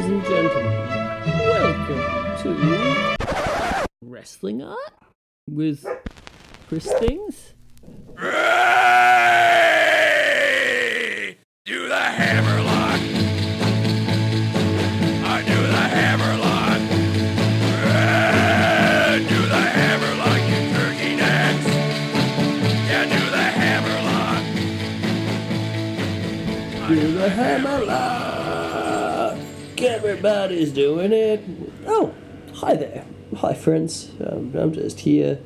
and gentlemen, welcome to Wrestling Art with Chris Things. Ray! Do the hammerlock! I do the hammerlock! Ray! Do the hammerlock, you turkey necks! Yeah, do the hammerlock! Do the hammerlock! Everybody's doing it. Oh, hi there. Hi, friends. I'm just here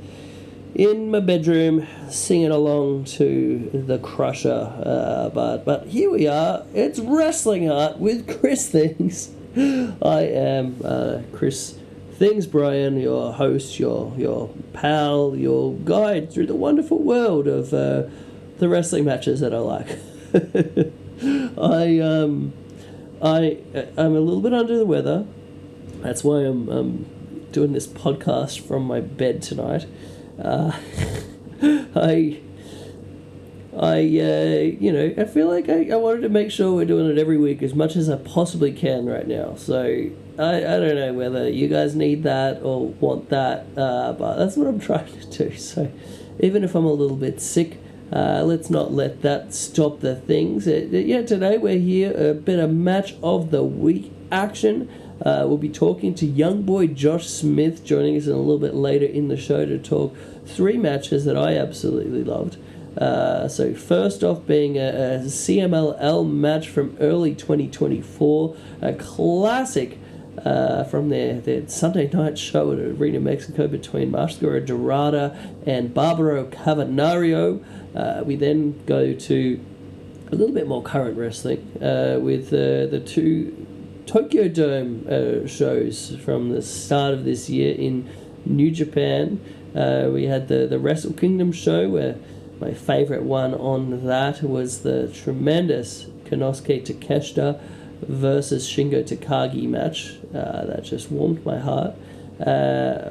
in my bedroom singing along to the Crusher. But here we are. It's Wrestling Art with Chris Things. I am Chris Things Brian, your host, your pal, your guide through the wonderful world of the wrestling matches that I like. I'm a little bit under the weather. That's why I'm doing this podcast from my bed tonight. I feel like I wanted to make sure we're doing it every week as much as I possibly can right now. So I don't know whether you guys need that or want that, but that's what I'm trying to do. So even if I'm a little bit sick, let's not let that stop the things. Today we're here, a bit of match of the week action. We'll be talking to Youngboy Josh Smith, joining us a little bit later in the show to talk 3 matches that I absolutely loved. So first off being a CMLL match from early 2024, a classic from their Sunday night show at Arena Mexico between Mascara Dorada and Barbaro Cavernario. We then go to a little bit more current wrestling with the 2 Tokyo Dome shows from the start of this year in New Japan. We had the Wrestle Kingdom show, where my favourite one on that was the tremendous Konosuke Takeshita versus Shingo Takagi match. That just warmed my heart.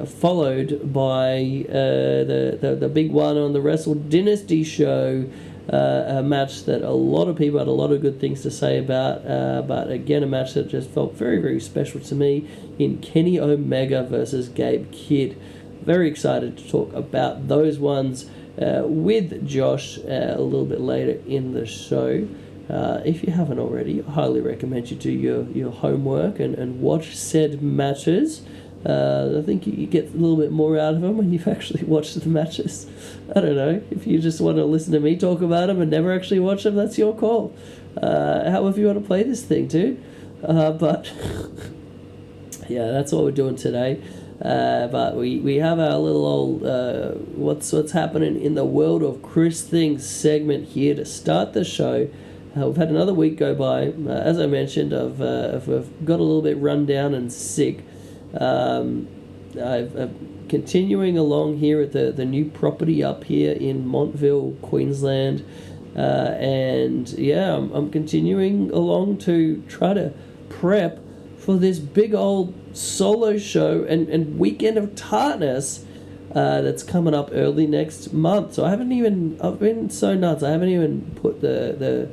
Followed by the big one on the Wrestle Dynasty show, a match that a lot of people had a lot of good things to say about, but again a match that just felt very, very special to me in Kenny Omega versus Gabe Kidd. Very excited to talk about those ones with Josh a little bit later in the show. If you haven't already, I highly recommend you do your homework and watch said matches. I think you get a little bit more out of them when you've actually watched the matches. I don't know, if you just want to listen to me talk about them and never actually watch them, that's your call. However you want to play this thing, dude. But yeah, that's what we're doing today. But we have our little old what's happening in the world of Chris Things segment here to start the show. We've had another week go by. As I mentioned, I've got a little bit run down and sick. I'm continuing along here at the new property up here in Montville, Queensland, and yeah, I'm continuing along to try to prep for this big old solo show and weekend of tartness that's coming up early next month. So I've been so nuts, I haven't even put the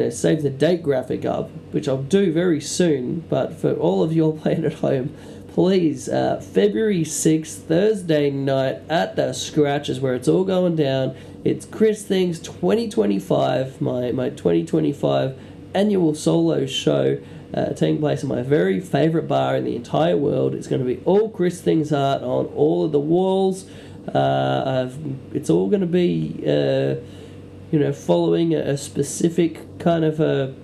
save the date graphic up, which I'll do very soon. But for all of you all playing at home, please, February 6th, Thursday night at the Scratch is where it's all going down. It's Chris Things 2025, my 2025 annual solo show, taking place in my very favourite bar in the entire world. It's going to be all Chris Things art on all of the walls. It's all going to be, following a specific kind of a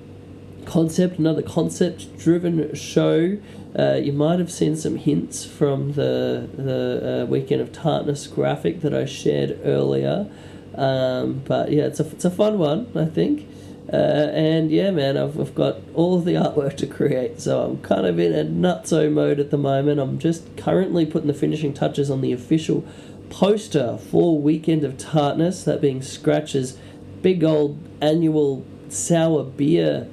concept, another concept-driven show. You might have seen some hints from the Weekend of Tartness graphic that I shared earlier. But yeah, it's a fun one, I think. And yeah, man, I've got all of the artwork to create, so I'm kind of in a nutso mode at the moment. I'm just currently putting the finishing touches on the official poster for Weekend of Tartness, that being Scratch's big old annual sour beer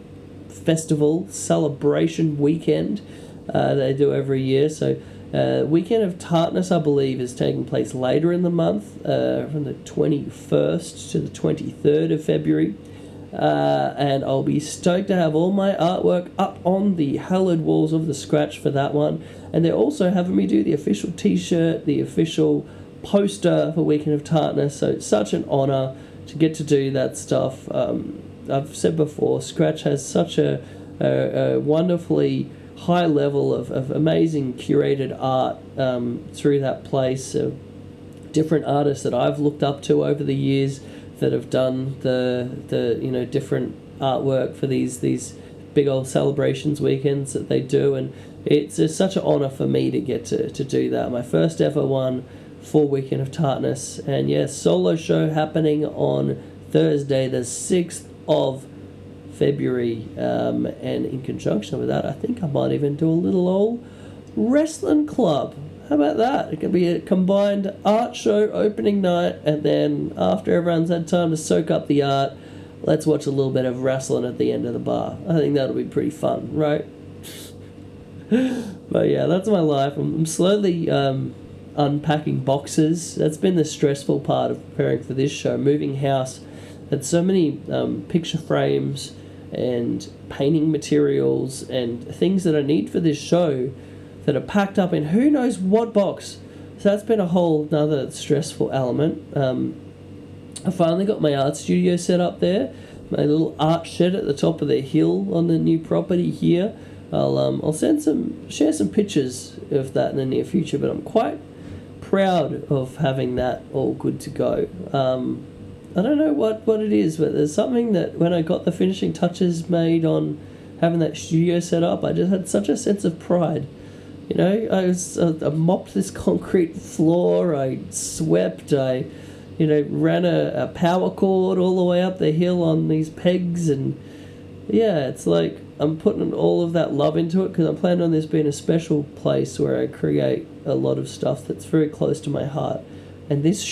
festival celebration weekend they do every year. So Weekend of Tartness, I believe, is taking place later in the month, from the 21st to the 23rd of February. and I'll be stoked to have all my artwork up on the hallowed walls of the Scratch for that one. And they're also having me do the official t-shirt, the official poster for Weekend of Tartness, so it's such an honour to get to do that stuff. I've said before, Scratch has such a wonderfully high level of amazing curated art through that place, different artists that I've looked up to over the years that have done the different artwork for these big old celebrations weekends that they do, and it's just such an honour for me to get to do that. My first ever one for Weekend of Tartness, and yes, solo show happening on Thursday the 6th of February, and in conjunction with that, I think I might even do a little old wrestling club. How about that? It could be a combined art show opening night, and then after everyone's had time to soak up the art, let's watch a little bit of wrestling at the end of the bar. I think that'll be pretty fun, right? But yeah, that's my life. I'm slowly unpacking boxes. That's been the stressful part of preparing for this show. Moving house, had so many picture frames and painting materials and things that I need for this show that are packed up in who knows what box. So that's been a whole other stressful element. I finally got my art studio set up there, my little art shed at the top of the hill on the new property here. I'll share some pictures of that in the near future, but I'm quite proud of having that all good to go. I don't know what it is, but there's something that when I got the finishing touches made on having that studio set up, I just had such a sense of pride. You know, I mopped this concrete floor, I swept, I ran a power cord all the way up the hill on these pegs, and yeah, it's like I'm putting all of that love into it because I'm planning on this being a special place where I create a lot of stuff that's very close to my heart. And this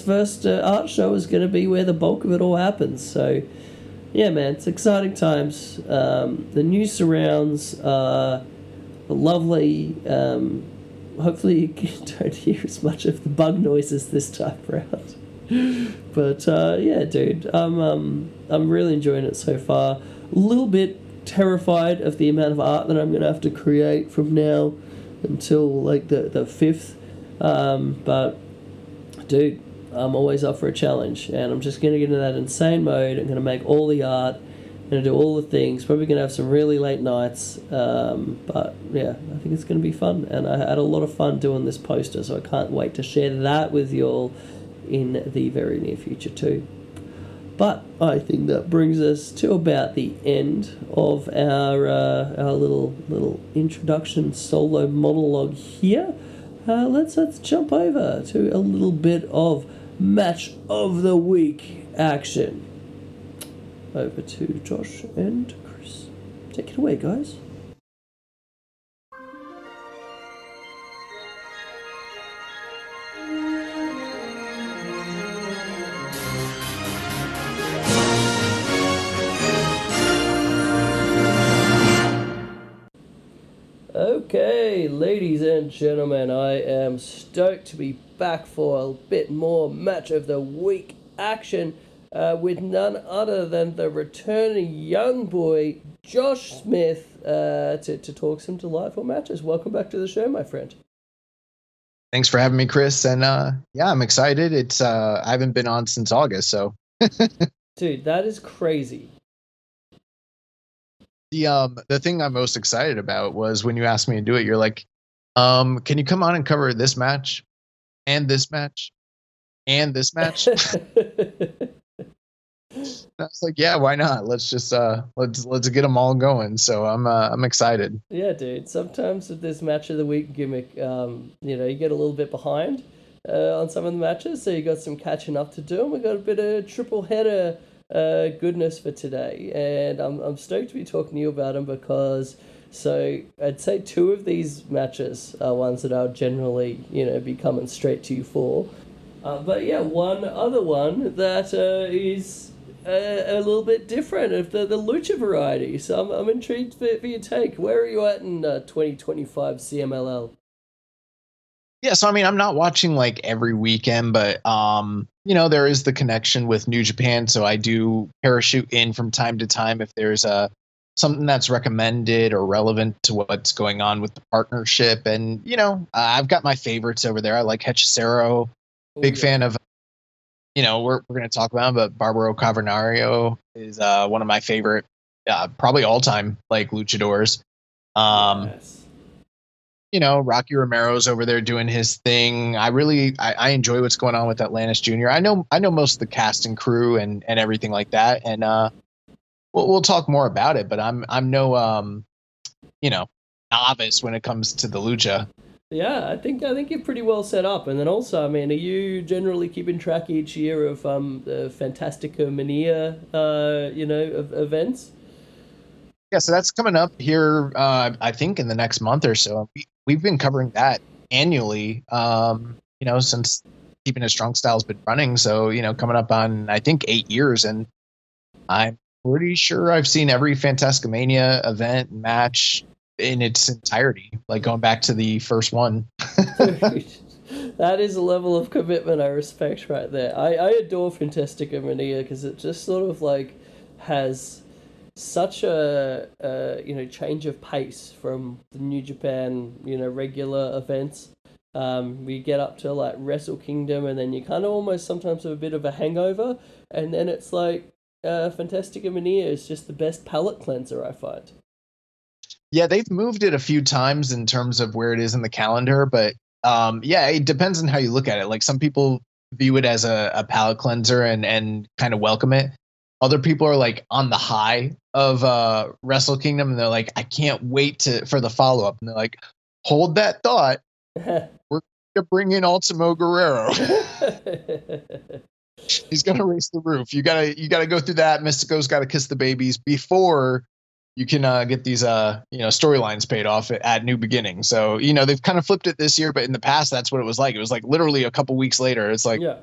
first art show is going to be where the bulk of it all happens. So, yeah, man, it's exciting times. The new surrounds are lovely. Hopefully you don't hear as much of the bug noises this time around. But yeah, dude, I'm really enjoying it so far. A little bit terrified of the amount of art that I'm going to have to create from now until like the 5th. But dude, I'm always up for a challenge, and I'm just going to get into that insane mode. I'm going to make all the art, I'm going to do all the things, probably going to have some really late nights, but yeah, I think it's going to be fun, and I had a lot of fun doing this poster, so I can't wait to share that with you all in the very near future too. But I think that brings us to about the end of our little introduction solo monologue here. Let's jump over to a little bit of match of the week action. Over to Josh and Chris. Take it away, guys. Okay, ladies and gentlemen, I am stoked to be back for a bit more match of the week action with none other than the returning Youngboy, Josh Smith, to talk some delightful matches. Welcome back to the show, my friend. Thanks for having me, Chris. And yeah, I'm excited. It's I haven't been on since August, so. Dude, that is crazy. The thing I'm most excited about was when you asked me to do it, you're like, can you come on and cover this match and this match and this match? I was like, yeah, why not? Let's just let's get them all going. So I'm excited. Yeah, dude. Sometimes with this match of the week gimmick, you get a little bit behind on some of the matches, so you got some catching up to do, and we got a bit of triple header goodness for today, and I'm stoked to be talking to you about them because I'd say 2 of these matches are ones that I'll generally be coming straight to you for, but yeah, one other one that is a little bit different of the lucha variety, so I'm intrigued for your take. Where are you at in 2025 CMLL? Yeah, so I mean, I'm not watching like every weekend, but there is the connection with New Japan, so I do parachute in from time to time if there's something that's recommended or relevant to what's going on with the partnership. And I've got my favorites over there. I like Hechicero, big fan of. We're going to talk about him, but Barbaro Cavernario is one of my favorite, probably all time like luchadors. Yes. Rocky Romero's over there doing his thing. I enjoy what's going on with Atlantis Jr. I know most of the cast and crew and everything like that. And we'll talk more about it, but I'm no novice when it comes to the lucha. Yeah, I think you're pretty well set up. And then also, I mean, are you generally keeping track each year of the Fantastica Mania events? Yeah, so that's coming up here, I think, in the next month or so. We've been covering that annually, since Keeping It Strong Style's been running. So, coming up on, I think, 8 years. And I'm pretty sure I've seen every Fantastica Mania event and match in its entirety, like going back to the first one. Dude, that is a level of commitment I respect right there. I adore Fantastica Mania because it just sort of like has such a change of pace from the New Japan regular events. We get up to like Wrestle Kingdom, and then you kind of almost sometimes have a bit of a hangover, and then it's like Fantastica Mania is just the best palate cleanser, I find. Yeah, they've moved it a few times in terms of where it is in the calendar, but it depends on how you look at it. Like some people view it as a palate cleanser and kind of welcome it. Other people are like on the high of Wrestle Kingdom, and they're like, I can't wait for the follow up. And they're like, hold that thought. We're gonna bring in Ultimo Guerrero. He's gonna race the roof. You gotta go through that. Mystico's got to kiss the babies before you can get these storylines paid off at New Beginning. So they've kind of flipped it this year, but in the past that's what it was like. It was like literally a couple weeks later. It's like, yeah.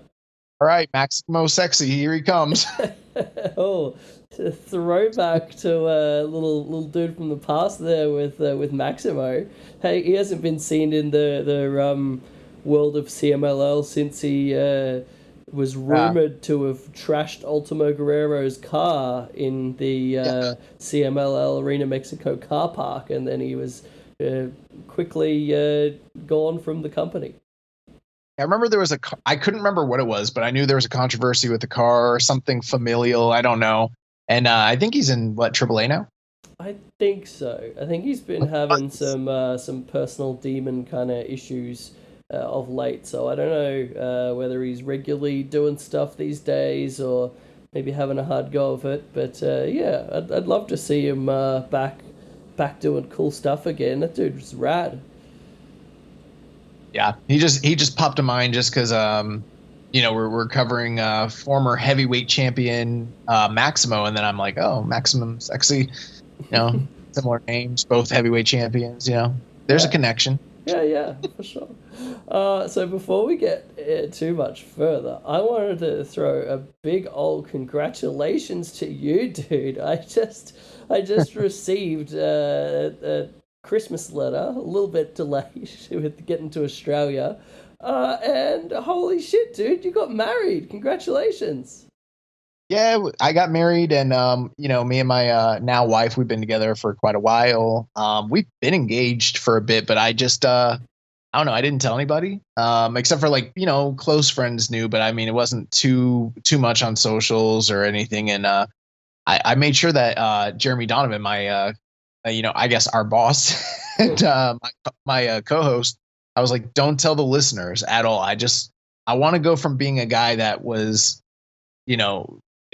All right, Maximo Sexy, here he comes. Oh, throwback to a little dude from the past there with Maximo. Hey, he hasn't been seen in the world of CMLL since he was rumored to have trashed Ultimo Guerrero's car in the CMLL Arena Mexico car park, and then he was quickly gone from the company. I remember I couldn't remember what it was, but I knew there was a controversy with the car or something familial. I don't know. And I think he's in AAA now? I think so. I think he's been having some personal demon kind of issues of late. So I don't know whether he's regularly doing stuff these days or maybe having a hard go of it. But I'd love to see him back doing cool stuff again. That dude's rad. Yeah, he just popped to mind just because we're covering former heavyweight champion Maximo, and then I'm like, oh, Maximum Sexy, similar names, both heavyweight champions. There's a connection. Yeah, for sure. So before we get too much further, I wanted to throw a big old congratulations to you, dude. I just received a Christmas letter, a little bit delayed with getting to Australia, and holy shit, dude, you got married. Congratulations. Yeah, I got married, and me and my now wife, we've been together for quite a while. We've been engaged for a bit, but I just I don't know, I didn't tell anybody, except for like close friends knew, but I mean it wasn't too much on socials or anything. And I made sure that Jeremy Donovan, my I guess our boss and my co-host, I was like, don't tell the listeners at all. I want to go from being a guy that was,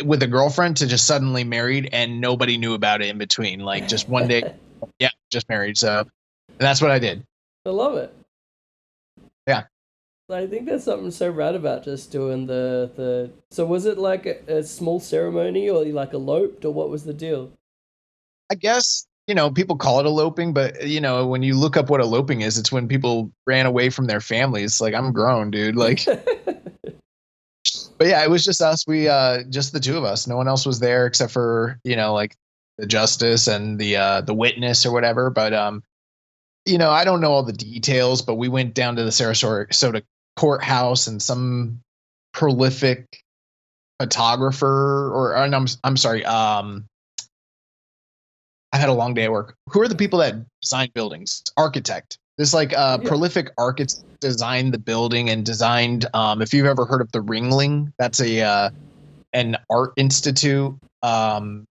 with a girlfriend to just suddenly married and nobody knew about it in between. Like just one day, yeah, just married. So that's what I did. I love it. Yeah. I think there's something so rad about just doing the. So was it like a small ceremony or like eloped or what was the deal? I guess. People call it eloping, but when you look up what eloping is, it's when people ran away from their families. Like I'm grown, dude. Like, but yeah, it was just us. We just the two of us. No one else was there except for like the justice and the witness or whatever. But I don't know all the details. But we went down to the Sarasota courthouse, and some prolific photographer, or I'm sorry. I've had a long day at work. Who are the people that design buildings? Architect. This like prolific architect designed the building and designed. If you've ever heard of the Ringling, that's a an art institute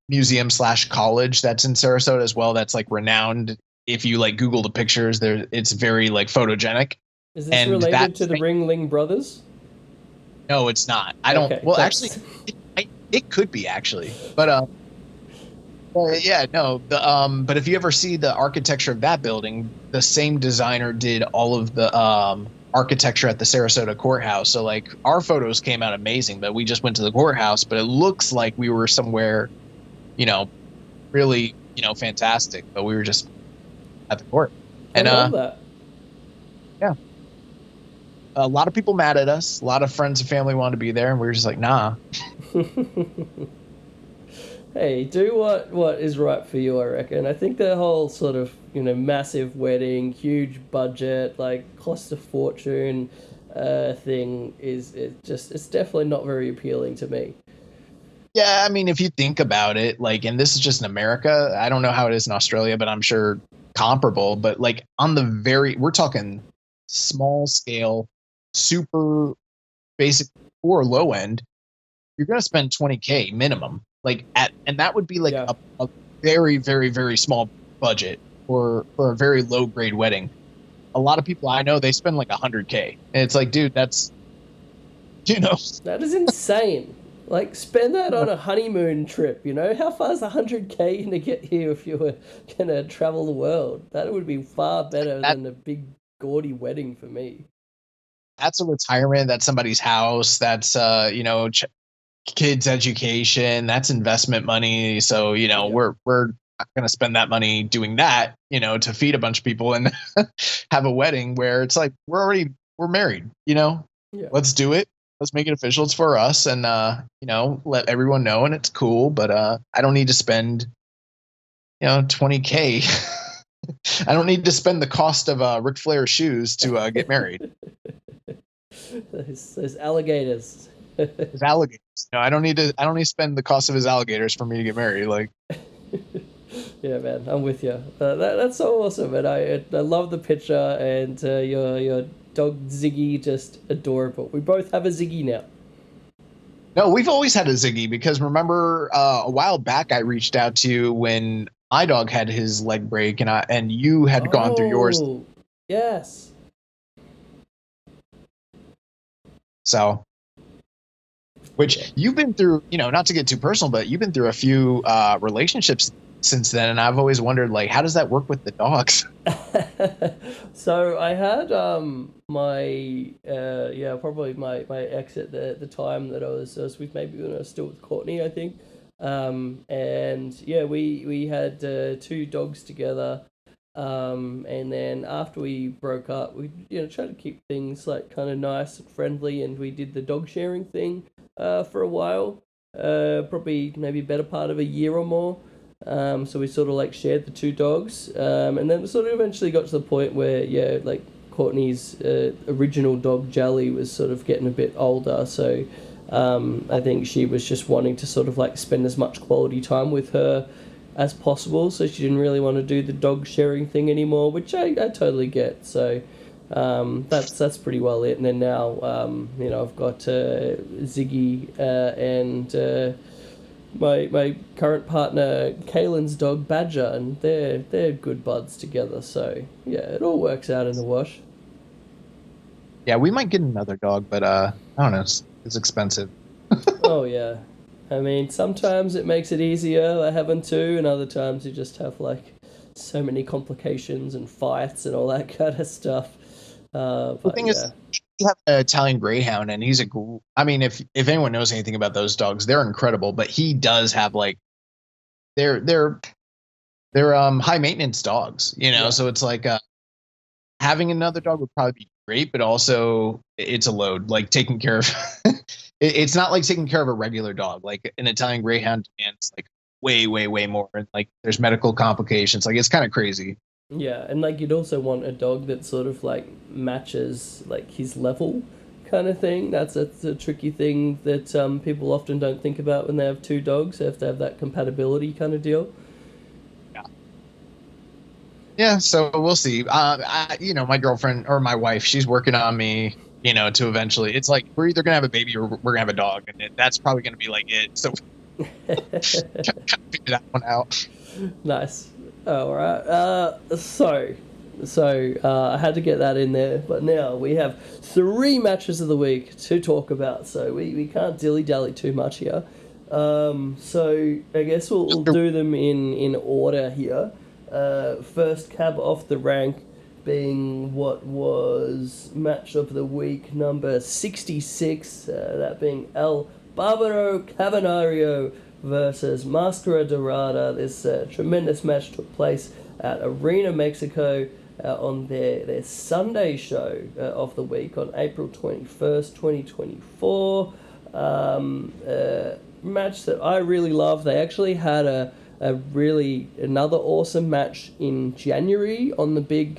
museum / college that's in Sarasota as well. That's like renowned. If you like Google the pictures, there it's very like photogenic. Is this related to the Ringling Brothers? No, it's not. I don't. Okay, well, thanks. actually, it could be actually, but yeah, no. But if you ever see the architecture of that building, the same designer did all of the architecture at the Sarasota courthouse. So like our photos came out amazing, but we just went to the courthouse. But it looks like we were somewhere, really, fantastic. But we were just at the court. And I love that. Yeah. A lot of people mad at us. A lot of friends and family wanted to be there, and we were just like, nah. Hey, do what is right for you, I reckon. I think the whole sort of, massive wedding, huge budget, like cost a fortune thing it's definitely not very appealing to me. Yeah, I mean, if you think about it, like, and this is just in America, I don't know how it is in Australia, but I'm sure comparable, but like we're talking small scale, super basic or low end, you're going to spend 20K minimum. And that would be like a very, very, very small budget for a very low grade wedding. A lot of people I know, they spend like 100K, and it's like, dude, that's, that is insane. Like, spend that on a honeymoon trip, How far is 100K going to get you if you were going to travel the world? That would be far better than a big gaudy wedding for me. That's a retirement. That's somebody's house. That's, kids' education. That's investment money. So, we're not going to spend that money doing that, to feed a bunch of people and have a wedding where it's like, we're married, Let's do it. Let's make it official. It's for us, and let everyone know, and it's cool. But I don't need to spend 20K. I don't need to spend the cost of Ric Flair's shoes to get married. Those alligators. His alligators. No, I don't need to spend the cost of his alligators for me to get married. Like, yeah, man, I'm with you. That's so awesome, and I love the picture, and your dog Ziggy, just adorable. We both have a Ziggy now. No, we've always had a Ziggy, because remember a while back I reached out to you when my dog had his leg break, and you had gone through yours. Yes. So, which you've been through, not to get too personal, but you've been through a few relationships since then, and I've always wondered, like, how does that work with the dogs? So I had probably my ex at the time that I was with, maybe when I was still with Courtney, I think. And yeah, we had 2 dogs together. And then after we broke up, we tried to keep things like kind of nice and friendly, and we did the dog sharing thing for a while, probably maybe better part of a year or more. So we sort of like shared the 2 dogs, and then it sort of eventually got to the point where like Courtney's original dog Jelly was sort of getting a bit older, so I think she was just wanting to sort of like spend as much quality time with her as possible, so she didn't really want to do the dog sharing thing anymore, which I totally get. So that's pretty well it. And then now I've got Ziggy and my current partner Kaylin's dog Badger, and they're good buds together. So yeah, it all works out in the wash. Yeah, we might get another dog, but I don't know, it's expensive. Oh yeah. I mean, sometimes it makes it easier like having 2, and other times you just have like so many complications and fights and all that kind of stuff. The thing is, you have an Italian Greyhound, and he's I mean, if anyone knows anything about those dogs, they're incredible. But he does have like they're high maintenance dogs, Yeah. So it's like having another dog would probably be great, but also it's a load. Like taking care of. It's not like taking care of a regular dog. Like an Italian Greyhound demands like way, way, way more. And like there's medical complications. Like it's kind of crazy. Yeah, and like you'd also want a dog that sort of like matches like his level, kind of thing. That's a tricky thing that people often don't think about when they have two dogs. They have to have that compatibility kind of deal. Yeah, so we'll see. My girlfriend or my wife, she's working on me, to eventually. It's like we're either gonna have a baby or we're gonna have a dog, and that's probably gonna be like it. So kind of figure that one out. Nice. All right. I had to get that in there, but now we have 3 matches of the week to talk about, so we can't dilly dally too much here. So I guess we'll do them in order here. First cab off the rank being what was match of the week number 66, that being El Barbaro Cavernario versus Mascara Dorada. This tremendous match took place at Arena Mexico on their Sunday show of the week on April 21st, 2024. Match that I really love. They actually had another awesome match in January on the big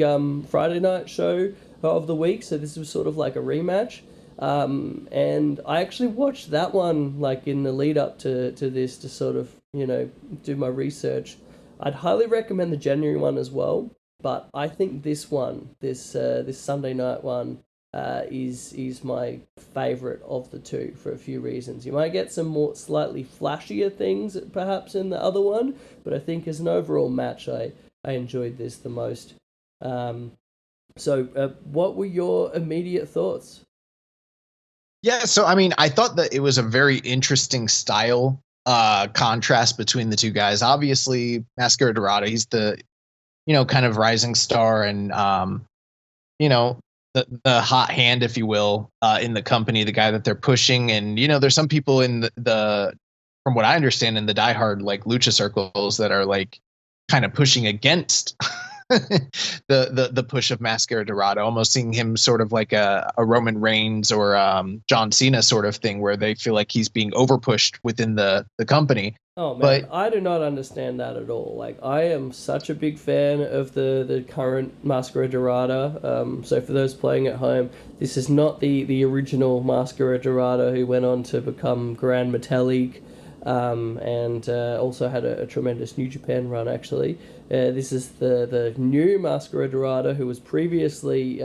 Friday night show of the week, so this was sort of like a rematch. And I actually watched that one like in the lead up to this to sort of, do my research. I'd highly recommend the January one as well, but I think this one, this Sunday night one, is my favourite of the two for a few reasons. You might get some more slightly flashier things perhaps in the other one, but I think as an overall match, I enjoyed this the most. So what were your immediate thoughts? Yeah, so I mean, I thought that it was a very interesting style contrast between the two guys. Obviously, Mascara Dorada, he's the kind of rising star and the hot hand, if you will, in the company, the guy that they're pushing. And there's some people in the from what I understand in the diehard like lucha circles that are like kind of pushing against the push of Mascara Dorada, almost seeing him sort of like a Roman Reigns or John Cena sort of thing, where they feel like he's being overpushed within the company. Oh man, but I do not understand that at all. Like, I am such a big fan of the current Mascara Dorada. So for those playing at home, this is not the original Mascara Dorada who went on to become Grand Metalik, and also had a tremendous New Japan run, actually. This is the new Mascara Dorada, who was previously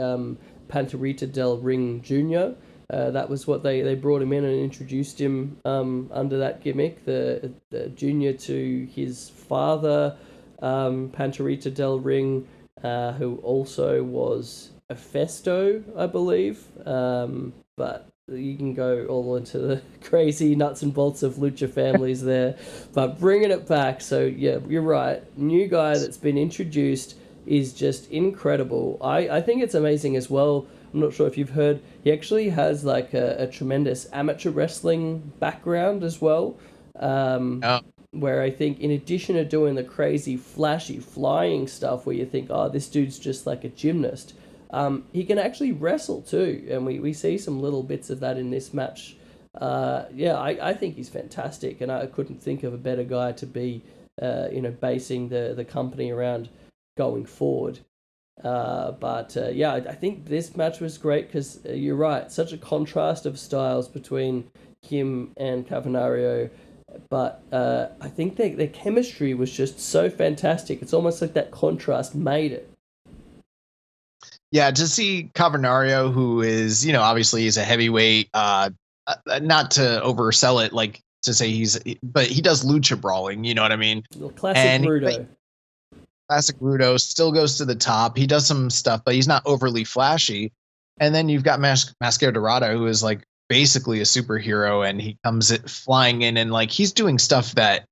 Panterita del Ring Jr., that was what they brought him in and introduced him under that gimmick, the junior to his father, Panterita del Ring, who also was a Festo, I believe. But you can go all into the crazy nuts and bolts of lucha families there. But bringing it back, so yeah, you're right. New guy that's been introduced is just incredible. I think it's amazing as well. I'm not sure if you've heard, he actually has like a tremendous amateur wrestling background as well. Where I think in addition to doing the crazy flashy flying stuff where you think, oh, this dude's just like a gymnast, he can actually wrestle too. And we see some little bits of that in this match. I think he's fantastic, and I couldn't think of a better guy to be, basing the company around going forward. I think this match was great because you're right, such a contrast of styles between him and Cavernario, but I think their chemistry was just so fantastic. It's almost like that contrast made it. Yeah, to see Cavernario, who is, obviously he's a heavyweight, not to oversell it, like to say but he does lucha brawling, you know what I mean? Classic Rudo. Classic Rudo, still goes to the top. He does some stuff, but he's not overly flashy. And then you've got Mascara Dorada, who is like basically a superhero, and he comes flying in, and like he's doing stuff that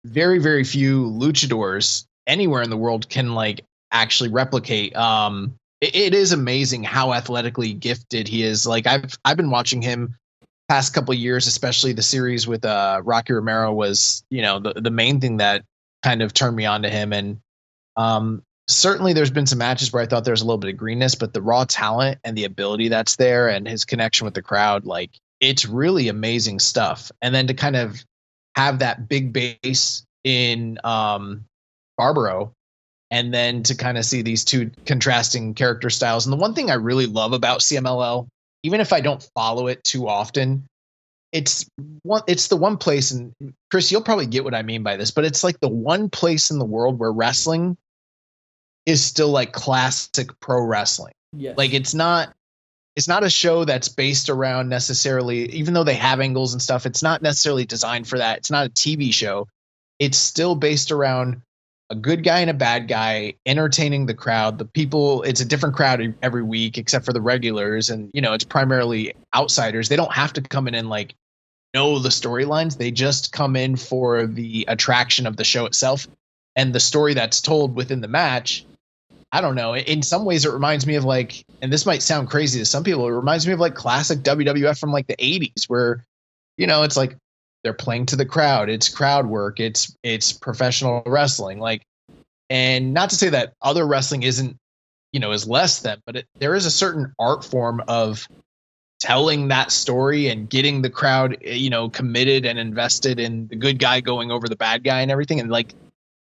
very, very few luchadors anywhere in the world can like actually replicate. It is amazing how athletically gifted he is. Like I've been watching him past couple of years, especially the series with Rocky Romero was, the main thing that kind of turned me on to him. And certainly there's been some matches where I thought there was a little bit of greenness, but the raw talent and the ability that's there and his connection with the crowd, like it's really amazing stuff. And then to kind of have that big base in Barbaro, and then to kind of see these two contrasting character styles. And the one thing I really love about CMLL even if I don't follow it too often, it's the one place, and Chris, you'll probably get what I mean by this, but it's like the one place in the world where wrestling is still like classic pro wrestling. Yes. Like it's not a show that's based around necessarily, even though they have angles and stuff, it's not necessarily designed for that. It's not a TV show. It's still based around a good guy and a bad guy entertaining the crowd. The people, it's a different crowd every week except for the regulars, and it's primarily outsiders. They don't have to come in and like know the storylines. They just come in for the attraction of the show itself and the story that's told within the match. I don't know. In some ways it reminds me of like, and this might sound crazy to some people, it reminds me of like classic WWF from like the 80s where it's like they're playing to the crowd. It's crowd work. It's professional wrestling. Like, and not to say that other wrestling isn't, is less than, but there is a certain art form of telling that story and getting the crowd, committed and invested in the good guy going over the bad guy and everything. And like,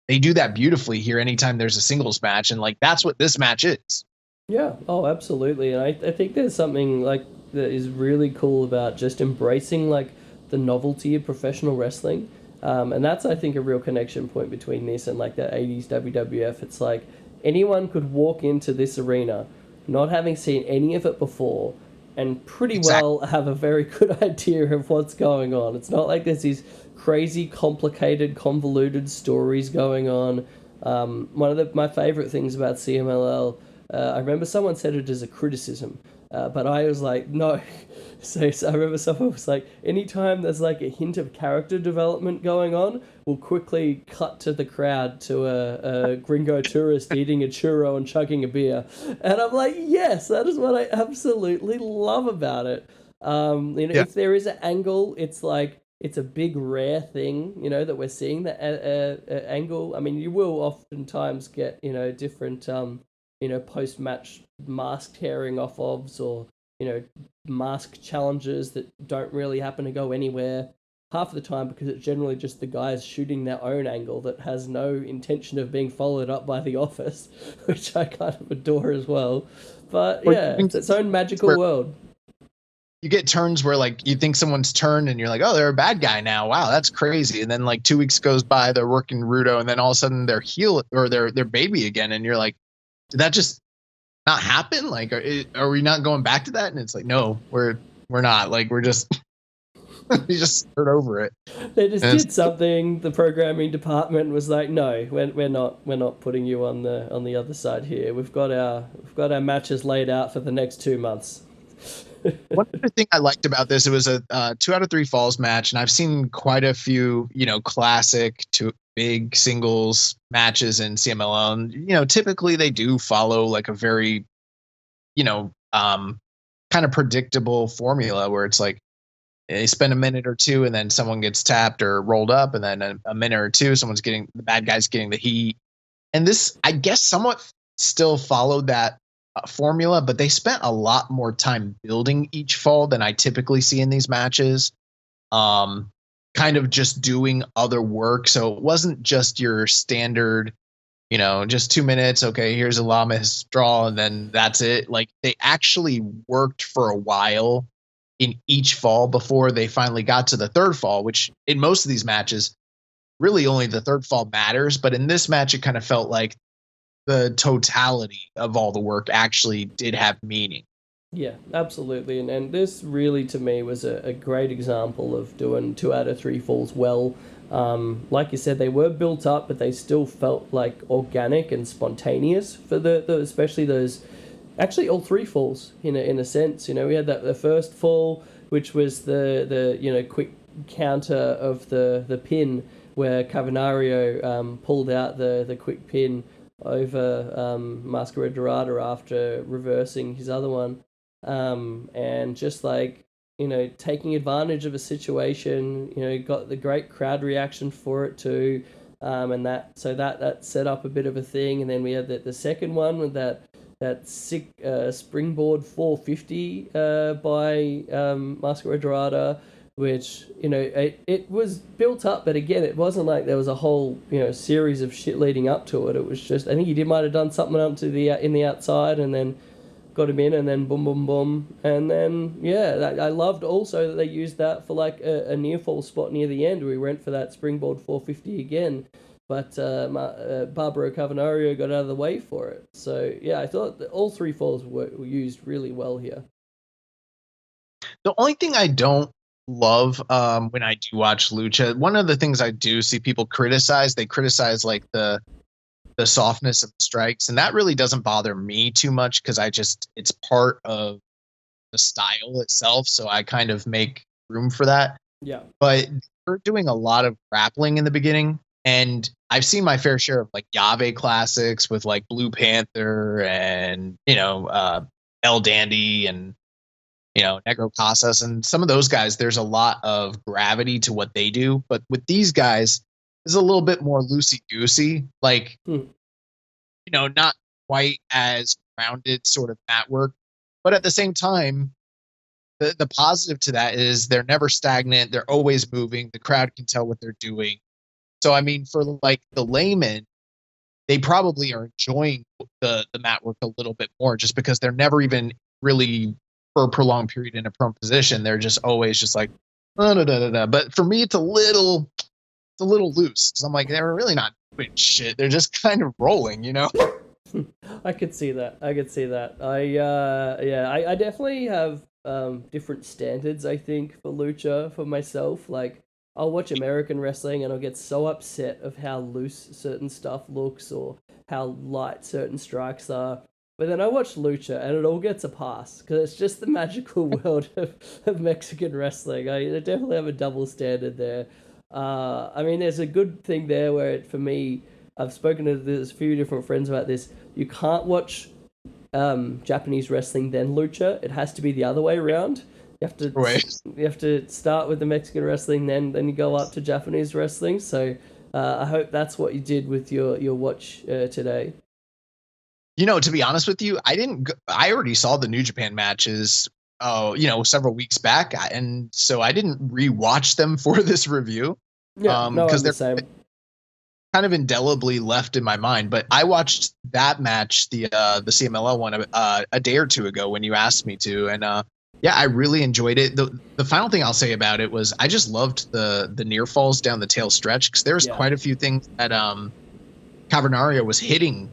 they do that beautifully here anytime there's a singles match. And like, that's what this match is. Yeah. Oh, absolutely. And I think there's something like that is really cool about just embracing like the novelty of professional wrestling. And that's, I think, a real connection point between this and like the 80s WWF. It's like anyone could walk into this arena not having seen any of it before and pretty well have a very good idea of what's going on. It's not like there's these crazy, complicated, convoluted stories going on. One of my favorite things about CMLL, I remember someone said it as a criticism, but I was like, no. So I remember someone was like, anytime there's like a hint of character development going on, we'll quickly cut to the crowd to a gringo tourist eating a churro and chugging a beer. And I'm like, yes, that is what I absolutely love about it. If there is an angle, it's like, it's a big rare thing, that we're seeing that angle. I mean, you will oftentimes get, different, post-match mask tearing off ofs or, mask challenges that don't really happen to go anywhere half the time because it's generally just the guys shooting their own angle that has no intention of being followed up by the office, which I kind of adore as well. But yeah, it's its own magical world. You get turns where like you think someone's turned and you're like, oh, they're a bad guy now. Wow, that's crazy. And then like 2 weeks goes by, they're working Rudo, and then all of a sudden they're heel or they're baby again, and you're like, did that just not happen? Like, are we not going back to that? And it's like, no, we're not. Like, we're just we just start over it. They just did something. The programming department was like, no, we're not putting you on the other side here. We've got our matches laid out for the next 2 months. One other thing I liked about this, it was a 2 out of 3 falls match, and I've seen quite a few, classic to big singles matches in CMLL. And, typically they do follow like a very, kind of predictable formula where it's like they spend a minute or two and then someone gets tapped or rolled up, and then a minute or two, the bad guy's getting the heat. And this, I guess, somewhat still followed that formula, but they spent a lot more time building each fall than I typically see in these matches. Kind of just doing other work. So it wasn't just your standard, just 2 minutes. Okay, here's a Lamas draw, and then that's it. Like they actually worked for a while in each fall before they finally got to the third fall, which in most of these matches, really only the third fall matters. But in this match, it kind of felt like the totality of all the work actually did have meaning. Yeah, absolutely. And this really, to me, was a great example of doing 2 out of 3 falls well. Like you said, they were built up, but they still felt like organic and spontaneous for the especially those, actually all 3 falls in a sense. We had the first fall, which was the quick counter of the pin where Cavernario pulled out the quick pin over Mascara Dorada after reversing his other one. And just like, taking advantage of a situation, got the great crowd reaction for it too. And that set up a bit of a thing. And then we had the second one with that sick springboard 450 by Mascara Dorada, which, it was built up, but again, it wasn't like there was a whole, series of shit leading up to it. It was just, I think he might have done something up to in the outside, and then got him in, and then boom, boom, boom, and then I loved also that they used that for like a near fall spot near the end where we went for that springboard 450 again, but Barbaro Cavernario got out of the way for it. So yeah, I thought that all three falls were used really well here. The only thing I don't love when I do watch lucha, one of the things I do see people criticize, they criticize like the softness of the strikes, and that really doesn't bother me too much because it's part of the style itself, so I kind of make room for that. Yeah. But we're doing a lot of grappling in the beginning, and I've seen my fair share of like Yave classics with like Blue Panther and El Dandy and Negro Casas and some of those guys. There's a lot of gravity to what they do, but with these guys, it's a little bit more loosey goosey, like not quite as rounded sort of mat work. But at the same time, the positive to that is they're never stagnant. They're always moving. The crowd can tell what they're doing. So I mean, for like the layman, they probably are enjoying the mat work a little bit more, just because they're never even really for a prolonged period in a prone position. They're just always just like, But for me, it's a little loose. So I'm like, they're really not doing shit. They're just kind of rolling, I could see that. I definitely have different standards, I think, for lucha for myself. Like, I'll watch American wrestling and I'll get so upset of how loose certain stuff looks or how light certain strikes are. But then I watch lucha and it all gets a pass because it's just the magical world of Mexican wrestling. I definitely have a double standard there. I mean, there's a good thing there where, for me, I've spoken to there's a few different friends about this. You can't watch Japanese wrestling then lucha. It has to be the other way around. You have to start with the Mexican wrestling, then you go up to Japanese wrestling. So I hope that's what you did with your watch today. To be honest with you, I already saw the New Japan matches, several weeks back. And so I didn't rewatch them for this review. Yeah, because they're the same. Kind of indelibly left in my mind. But I watched that match, the CMLL one, a day or two ago when you asked me to. And I really enjoyed it. The final thing I'll say about it was I just loved the near falls down the tail stretch, because there's quite a few things that Cavernario was hitting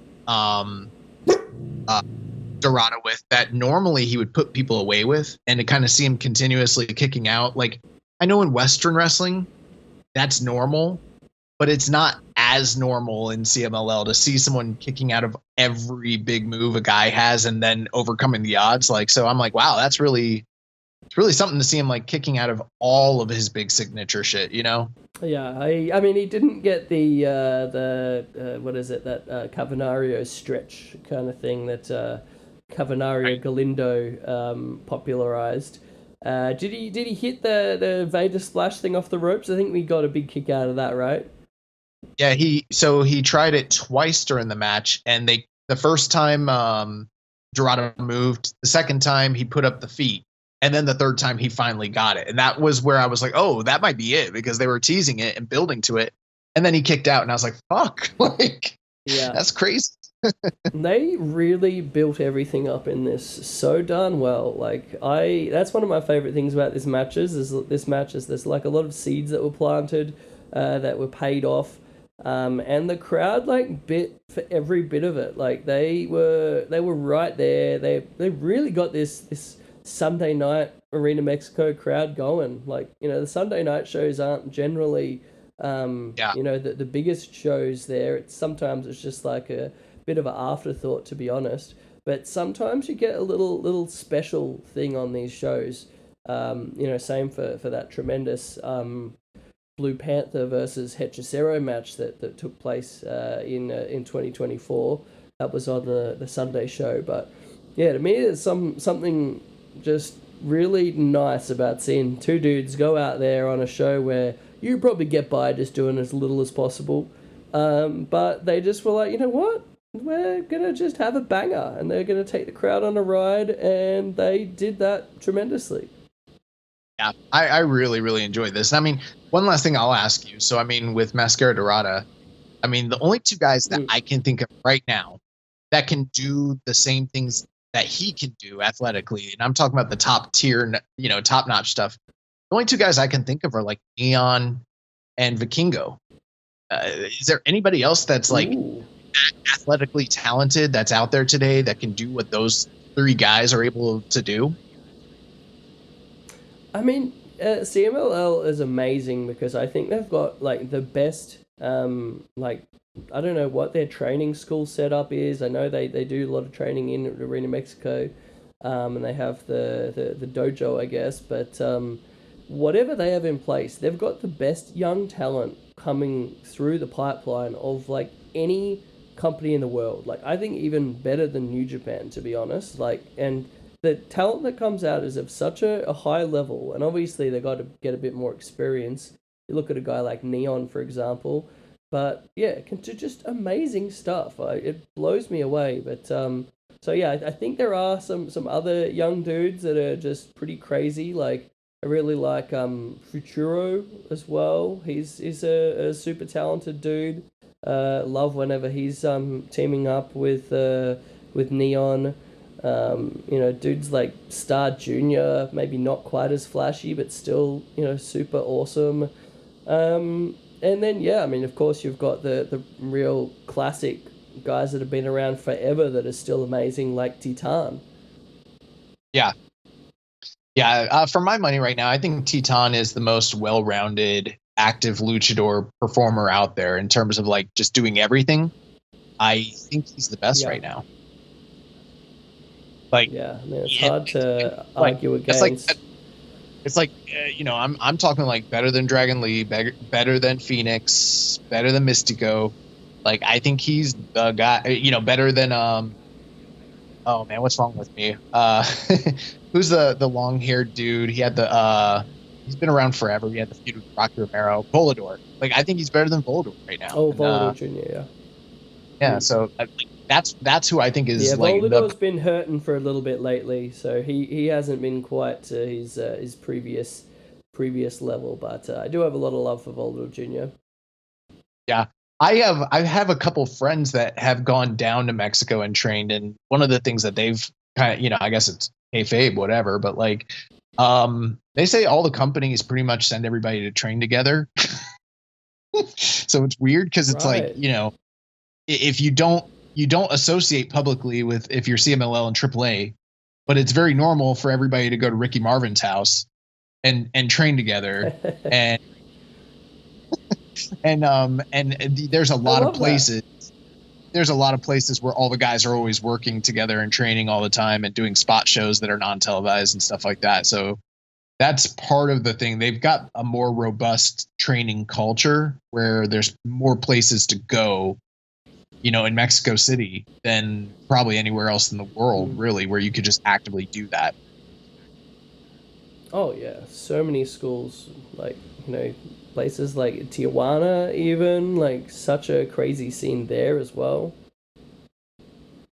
Dorada with that normally he would put people away with, and to kind of see him continuously kicking out. Like, I know in Western wrestling that's normal, but it's not as normal in CMLL to see someone kicking out of every big move a guy has and then overcoming the odds. Like, so I'm like, wow, it's really something to see him like kicking out of all of his big signature shit, Yeah, I mean, he didn't get the what is it, that Cavernario stretch kind of thing that Cavernario Galindo popularized. Did he hit the Vader splash thing off the ropes? I think we got a big kick out of that, right? Yeah, he tried it twice during the match, and the first time Dorada moved, the second time he put up the feet, and then the third time he finally got it. And that was where I was like, oh, that might be it, because they were teasing it and building to it. And then he kicked out, and I was like, fuck, like, that's crazy. They really built everything up in this so darn well. Like, that's one of my favorite things about this match is there's like a lot of seeds that were planted, that were paid off. And the crowd like bit for every bit of it. Like, they were right there. They really got this Sunday night Arena Mexico crowd going. Like, the Sunday night shows aren't generally the biggest shows there. Sometimes it's just like a bit of an afterthought, to be honest. But sometimes you get a little special thing on these shows. Same for that tremendous Blue Panther versus Hechicero match that took place in 2024. That was on the Sunday show. But yeah, to me, there's something just really nice about seeing two dudes go out there on a show where you probably get by just doing as little as possible. But they just were like, you know what? We're going to just have a banger, and they're going to take the crowd on a ride, and they did that tremendously. Yeah, I really, really enjoyed this. I mean, one last thing I'll ask you. So, I mean, with Mascara Dorada, I mean, the only two guys that I can think of right now that can do the same things that he can do athletically, and I'm talking about the top tier, top notch stuff. The only two guys I can think of are like Neon and Vikingo. Is there anybody else that's like athletically talented that's out there today that can do what those three guys are able to do? I mean, CMLL is amazing because I think they've got like the best, like, I don't know what their training school setup is. I know they do a lot of training in Arena Mexico, and they have the dojo, I guess. But whatever they have in place, they've got the best young talent coming through the pipeline of like any company in the world. Like, I think even better than New Japan, to be honest. Like, and the talent that comes out is of such a high level, and obviously they got to get a bit more experience. You look at a guy like Neon, for example, but yeah, can do just amazing stuff. It blows me away. But so yeah, I think there are some other young dudes that are just pretty crazy. Like, I really like Futuro as well. He's a super talented dude. Love whenever he's teaming up with Neon. Dudes like Star Junior, maybe not quite as flashy, but still, super awesome. And then, yeah, I mean, of course, you've got the real classic guys that have been around forever that are still amazing, like Titan. Yeah. Yeah, for my money right now, I think Titan is the most well-rounded, active luchador performer out there in terms of like just doing everything. I think he's the best right now. Like, yeah, man, it's hard to argue against. It's like I'm talking like better than Dragon Lee, better than Phoenix, better than Mystico. Like, I think he's the guy. Better than Oh man, what's wrong with me? Who's the long-haired dude? He had he's been around forever. He had the feud with Rocky Romero. Volador. Like, I think he's better than Volador right now. Oh, Volador Jr., yeah. Yeah, so that's who I think is like. Volador's been hurting for a little bit lately, so he hasn't been quite to his previous level. But I do have a lot of love for Volador Jr. Yeah, I have a couple friends that have gone down to Mexico and trained, and one of the things that they've kind of, I guess it's kayfabe, whatever, but like, they say all the companies pretty much send everybody to train together. So it's weird because it's like, if you don't associate publicly with, if you're CMLL and AAA, but it's very normal for everybody to go to Ricky Marvin's house and train together. and there's a lot of places. There's a lot of places where all the guys are always working together and training all the time and doing spot shows that are non-televised and stuff like that. So that's part of the thing. They've got a more robust training culture where there's more places to go, in Mexico City than probably anywhere else in the world, really, where you could just actively do that. Oh yeah, so many schools, like, places like Tijuana, even, like, such a crazy scene there as well.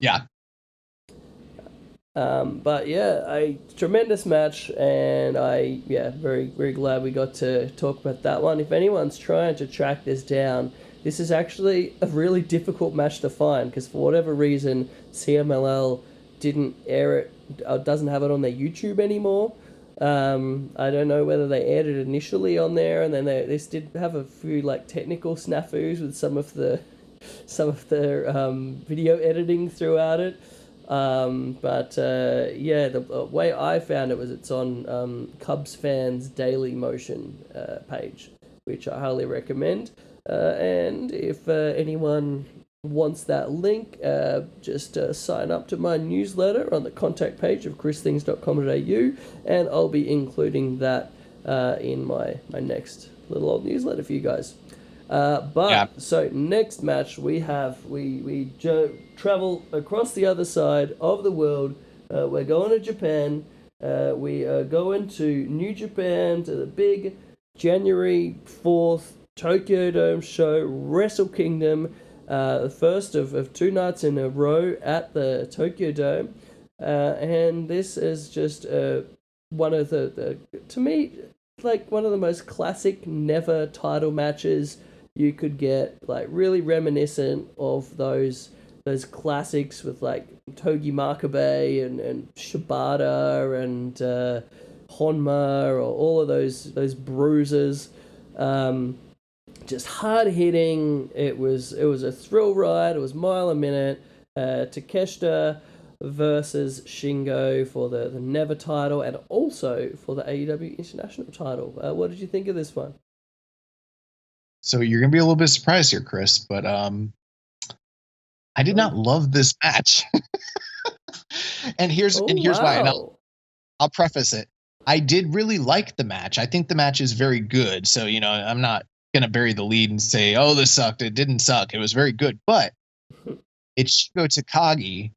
Yeah. But yeah, a tremendous match, and very, very glad we got to talk about that one. If anyone's trying to track this down, this is actually a really difficult match to find, because for whatever reason, CMLL didn't air it, doesn't have it on their YouTube anymore. I don't know whether they aired it initially on there, and then they did have a few like technical snafus with some of the video editing throughout it. The way I found it was it's on Cubs Fans Daily Motion page, which I highly recommend. And if anyone wants that link, just sign up to my newsletter on the contact page of christhings.com.au, and I'll be including that in my next little old newsletter for you guys. So next match we travel across the other side of the world. We're going to Japan. We are going to New Japan, to the big January 4th Tokyo Dome show, Wrestle Kingdom. The first of 2 nights in a row at the Tokyo Dome. And this is just one of the, to me, like one of the most classic never title matches you could get, like really reminiscent of those classics with like Togi Makabe and Shibata and Honma, or all of those bruisers. Just hard hitting. It was a thrill ride. It was mile a minute. Takeshita versus Shingo for the Never title and also for the AEW International title. What did you think of this one? So you're gonna be a little bit surprised here, Chris, but I did not love this match. and here's why. And I'll preface it. I did really like the match. I think the match is very good. So, I'm not going to bury the lead and say, oh, this sucked. It didn't suck. It was very good. But it's Shingo Takagi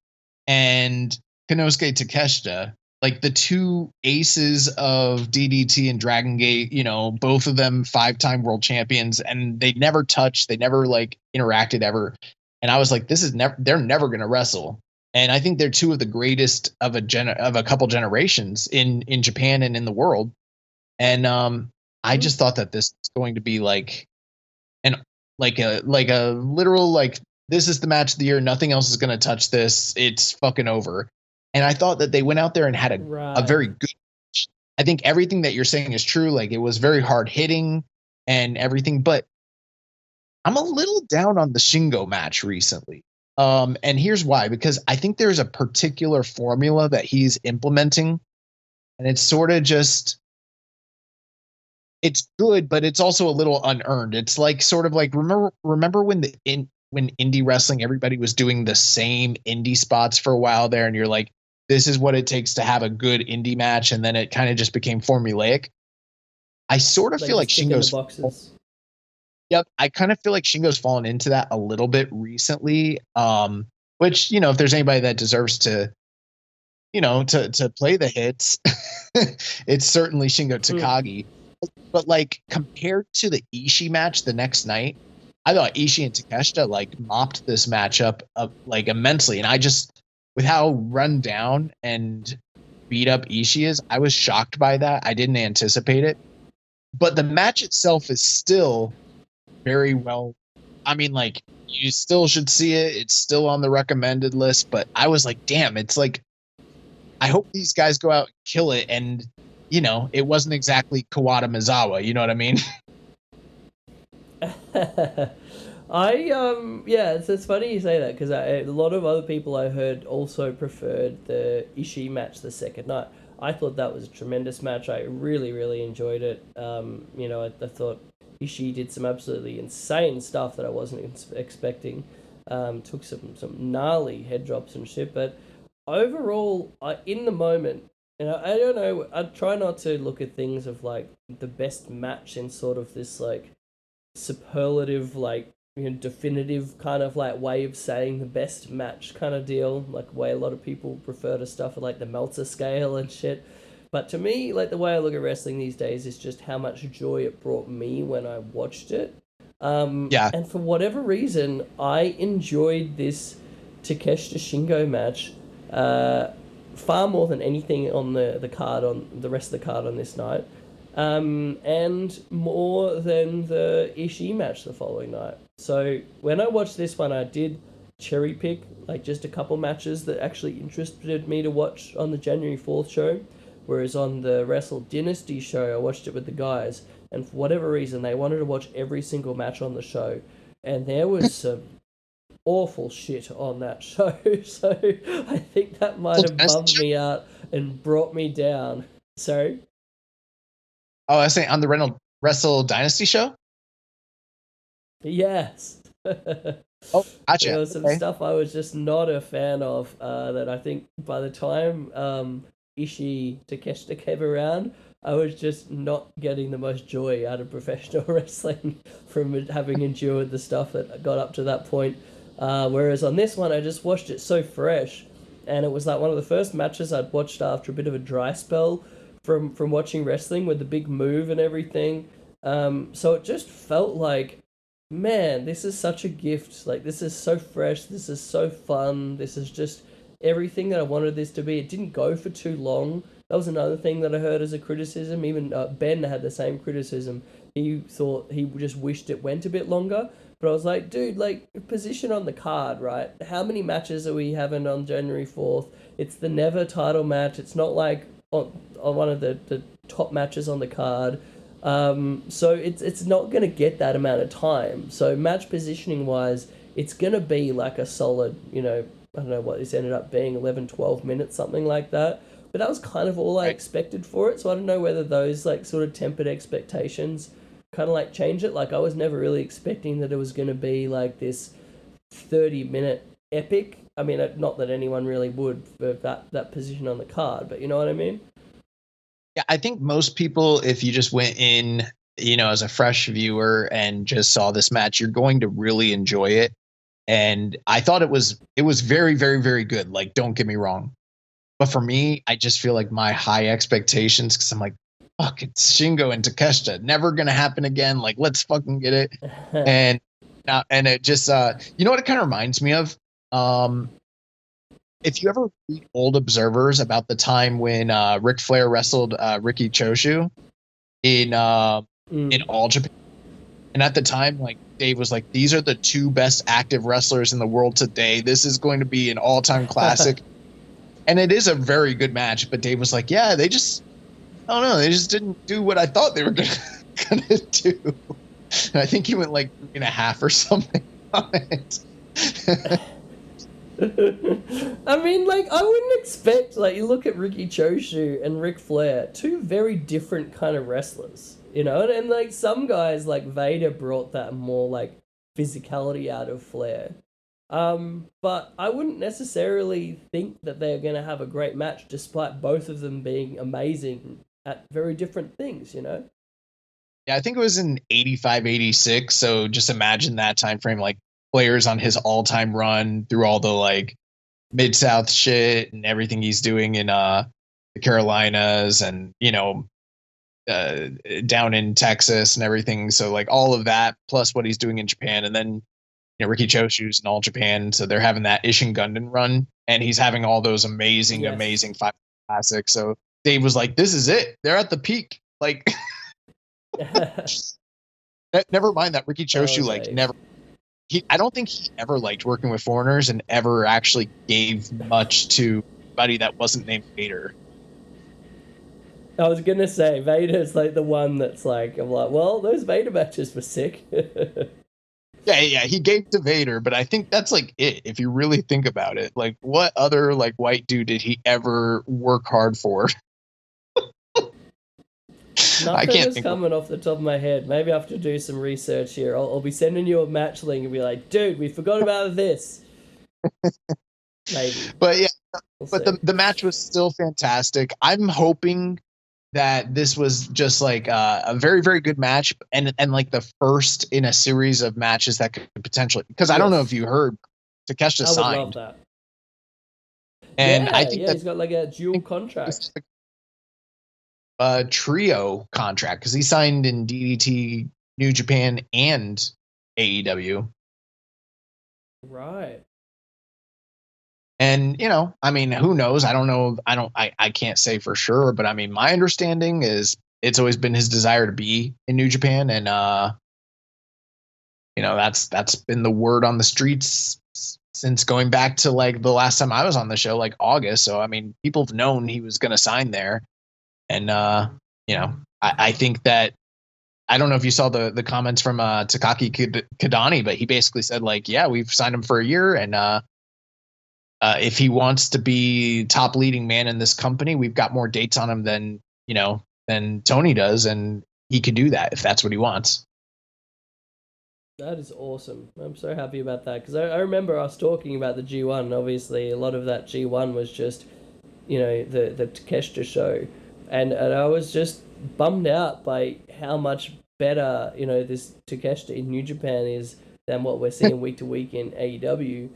and Konosuke Takeshita, like the two aces of DDT and Dragon Gate, both of them 5-time world champions, and they never touched. They never interacted ever. And I was like, they're never going to wrestle. And I think they're two of the greatest of a couple generations in Japan and in the world. And I just thought that this is going to be like a literal, this is the match of the year. Nothing else is going to touch this. It's fucking over. And I thought that they went out there and had a very good match. I think everything that you're saying is true. It was very hard hitting and everything, but I'm a little down on the Shingo match recently. And here's why, because I think there's a particular formula that he's implementing, and it's sort of just, it's good, but it's also a little unearned. It's remember when when indie wrestling, everybody was doing the same indie spots for a while there, and you're like, this is what it takes to have a good indie match, and then it kind of just became formulaic. I sort of feel like Shingo's boxes. Yep, I kind of feel like Shingo's fallen into that a little bit recently. Which, if there's anybody that deserves to, to play the hits, it's certainly Shingo Takagi. But compared to the Ishii match the next night, I thought Ishii and Takeshita mopped this matchup up immensely. And I just, with how run down and beat up Ishii is, I was shocked by that. I didn't anticipate it. But the match itself is still very well. I mean, you still should see it. It's still on the recommended list, but I was like, damn, it's I hope these guys go out and kill it. And, it wasn't exactly Kawada Mizawa. You know what I mean? It's funny you say that, because a lot of other people I heard also preferred the Ishii match the second night. I thought that was a tremendous match. I really, really enjoyed it. I thought Ishii did some absolutely insane stuff that I wasn't expecting. Took some gnarly head drops and shit. But overall, in the moment, I don't know. I try not to look at things of the best match in sort of this superlative, definitive kind of way of saying the best match kind of deal, way a lot of people prefer to stuff at the Meltzer scale and shit. But to me, the way I look at wrestling these days is just how much joy it brought me when I watched it. And for whatever reason, I enjoyed this Takeshita Shingo match far more than anything on the card, on the rest of the card on this night. And more than the Ishii match the following night. So when I watched this one, I did cherry pick just a couple matches that actually interested me to watch on the January 4th show. Whereas on the Wrestle Dynasty show, I watched it with the guys, and for whatever reason, they wanted to watch every single match on the show, and there was some awful shit on that show. So I think that might have bummed me out and brought me down. Sorry? Oh, I was saying on the Wrestle Dynasty show? Yes. Oh, gotcha. There was some stuff I was just not a fan of that I think by the time Ishii Takeshita came around, I was just not getting the most joy out of professional wrestling from having endured the stuff that got up to that point. Whereas on this one, I just watched it so fresh, and it was one of the first matches I'd watched after a bit of a dry spell from watching wrestling with the big move and everything. So it just felt like, man, this is such a gift. This is so fresh. This is so fun. This is just everything that I wanted this to be. It didn't go for too long. That was another thing that I heard as a criticism. Even Ben had the same criticism. He thought he just wished it went a bit longer. But I was like, dude, like, position on the card, right? How many matches are we having on January 4th? It's the never title match. It's not like on one of the top matches on the card. So it's not going to get that amount of time. So match positioning wise, it's going to be like a solid, I don't know what this ended up being, 11, 12 minutes, something like that. But that was kind of all I expected for it. So I don't know whether those like sort of tempered expectations kind of like change it. Like I was never really expecting that it was going to be like this 30-minute epic. I mean, not that anyone really would for that position on the card, but you know what I mean? Yeah, I think most people, if you just went in, as a fresh viewer and just saw this match, you're going to really enjoy it. And I thought it was very, very, very good. Like, don't get me wrong. But for me, I just feel like my high expectations, because I'm like, fuck, it's Shingo and Takeshita. Never going to happen again. Like, let's fucking get it. And now, and it just, you know what it kind of reminds me of? If you ever read old observers about the time when Ric Flair wrestled Riki Choshu in All Japan, and at the time, like Dave was like, "These are the two best active wrestlers in the world today. This is going to be an all-time classic," and it is a very good match. But Dave was like, "Yeah, they just, I don't know, they just didn't do what I thought they were gonna do." And I think he went like 3.5 or something on it. I mean, like, I wouldn't expect, like, you look at Riki Choshu and Ric Flair, two very different kind of wrestlers, and like, some guys, like, Vader brought that more, like, physicality out of Flair. But I wouldn't necessarily think that they're going to have a great match, despite both of them being amazing at very different things, Yeah, I think it was in 85, 86, so just imagine that time frame, like, players on his all-time run through all the like Mid-South shit and everything he's doing in the Carolinas and down in Texas and everything. So like all of that plus what he's doing in Japan, and then Riki Choshu's in All Japan, so they're having that Ishin Gundam run, and he's having all those amazing 5 classics. So Dave was like, "This is it. They're at the peak." Like, never mind that Riki Choshu never. I don't think he ever liked working with foreigners and ever actually gave much to anybody that wasn't named Vader. I was gonna say Vader's like the one that's like, I'm like, well, those Vader matches were sick. Yeah, he gave to Vader, but I think that's like it. If you really think about it, like what other like white dude did he ever work hard for? Nothing is coming off the top of my head. Maybe I have to do some research here. I'll be sending you a match link and be like, dude, we forgot about this. Maybe. But yeah, the match was still fantastic. I'm hoping that this was just like a very, very good match and like the first in a series of matches that could potentially, because I don't know if you heard, Takeshita signed. I would love that. And I think he's got like a dual contract. Trio contract because he signed in DDT, New Japan, and AEW. Right. And I mean, who knows? I don't know. I can't say for sure, but I mean, my understanding is it's always been his desire to be in New Japan, and that's been the word on the streets since going back to like the last time I was on the show, like August. So I mean, people have known he was going to sign there. And, I think that, I don't know if you saw the comments from Takaki Kadani, but he basically said like, yeah, we've signed him for a year. And if he wants to be top leading man in this company, we've got more dates on him than Tony does. And he can do that if that's what he wants. That is awesome. I'm so happy about that. Because I remember us talking about the G1. And obviously, a lot of that G1 was just, the Takeshita show. And I was just bummed out by how much better, this Takeshita in New Japan is than what we're seeing week to week in AEW.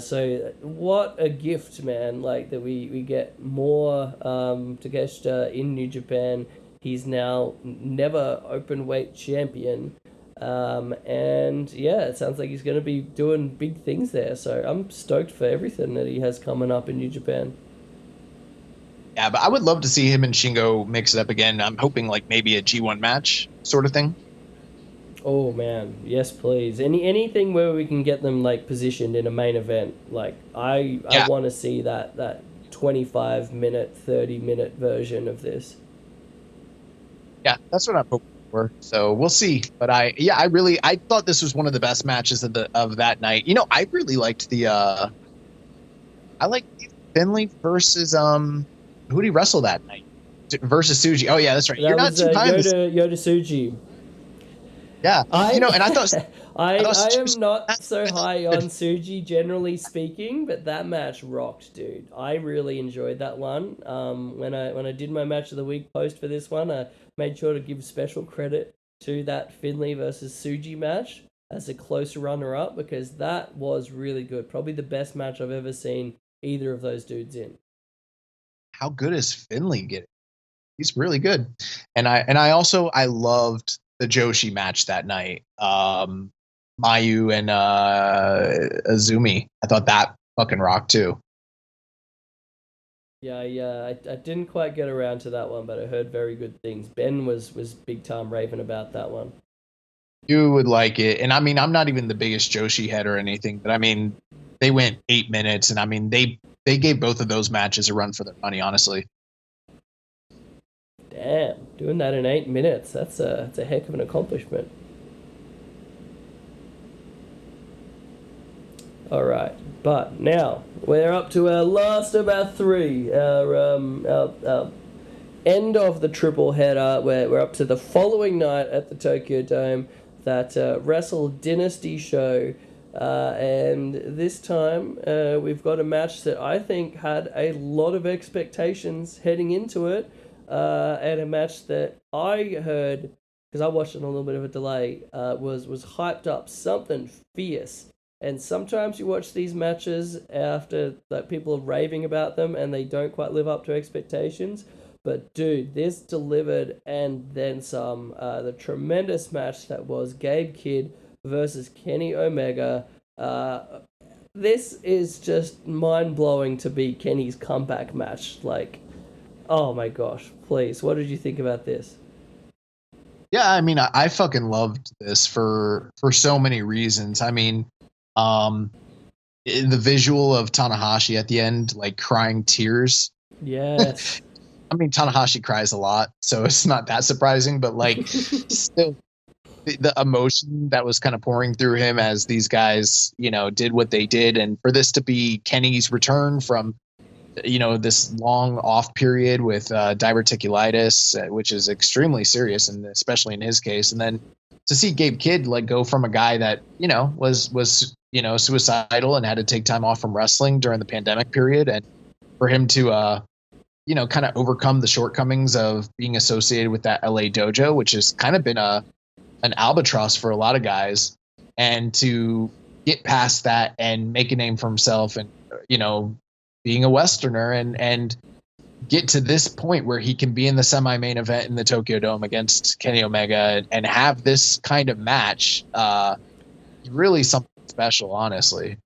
So what a gift, man, like that we get more Takeshita in New Japan. He's now never open weight champion. And yeah, it sounds like he's going to be doing big things there. So I'm stoked for everything that he has coming up in New Japan. Yeah, but I would love to see him and Shingo mix it up again. I'm hoping like maybe a G1 match sort of thing. Oh man, yes please. Anything where we can get them like positioned in a main event. Like I Yeah, want to see that 25-minute, 30-minute version of this. yeah, that's what I'm hoping for. So we'll see. But I thought this was one of the best matches of that night. I really liked I liked Finley versus who did he wrestle that night? Versus Suji. Oh yeah, that's right. You're That not was too high on this. Yoda Suji. Yeah, I and I thought I Suji am was not so good. high on Suji generally speaking, but that match rocked, dude. I really enjoyed that one. When I did my match of the week post for this one, I made sure to give special credit to that Finley versus Suji match as a close runner up because that was really good. Probably the best match I've ever seen either of those dudes in. How good is Finley getting? He's really good. And I loved the Joshi match that night. Mayu and Azumi. I thought that fucking rocked too. Yeah. I didn't quite get around to that one, but I heard very good things. Ben was big time raving about that one. You would like it. And I mean, I'm not even the biggest Joshi head or anything, but I mean, they went 8 minutes, and I mean, they gave both of those matches a run for their money, honestly. Damn, doing that in 8 minutes, that's a heck of an accomplishment. Alright, but now we're up to our last of our three. Our end of the triple header. We're up to the following night at the Tokyo Dome, that Wrestle Dynasty show. And this time we've got a match that I think had a lot of expectations heading into it. And a match that I heard, because I watched it on a little bit of a delay, was hyped up something fierce. And sometimes you watch these matches after like people are raving about them and they don't quite live up to expectations. But dude, this delivered and then some. The tremendous match that was Gabe Kidd versus Kenny Omega. This is just mind blowing to be Kenny's comeback match. Like, oh my gosh, please, what did you think about this? Yeah, I mean, I fucking loved this for so many reasons. I mean, um, the visual of Tanahashi at the end, like crying tears. Yes. I mean, Tanahashi cries a lot, so it's not that surprising, but like, still, the emotion that was kind of pouring through him as these guys, did what they did, and for this to be Kenny's return from, this long off period with diverticulitis, which is extremely serious, and especially in his case, and then to see Gabe Kidd like go from a guy that was suicidal and had to take time off from wrestling during the pandemic period, and for him to kind of overcome the shortcomings of being associated with that LA dojo, which has kind of been an albatross for a lot of guys, and to get past that and make a name for himself, and being a Westerner, and get to this point where he can be in the semi-main event in the Tokyo Dome against Kenny Omega and have this kind of match, really something special, honestly.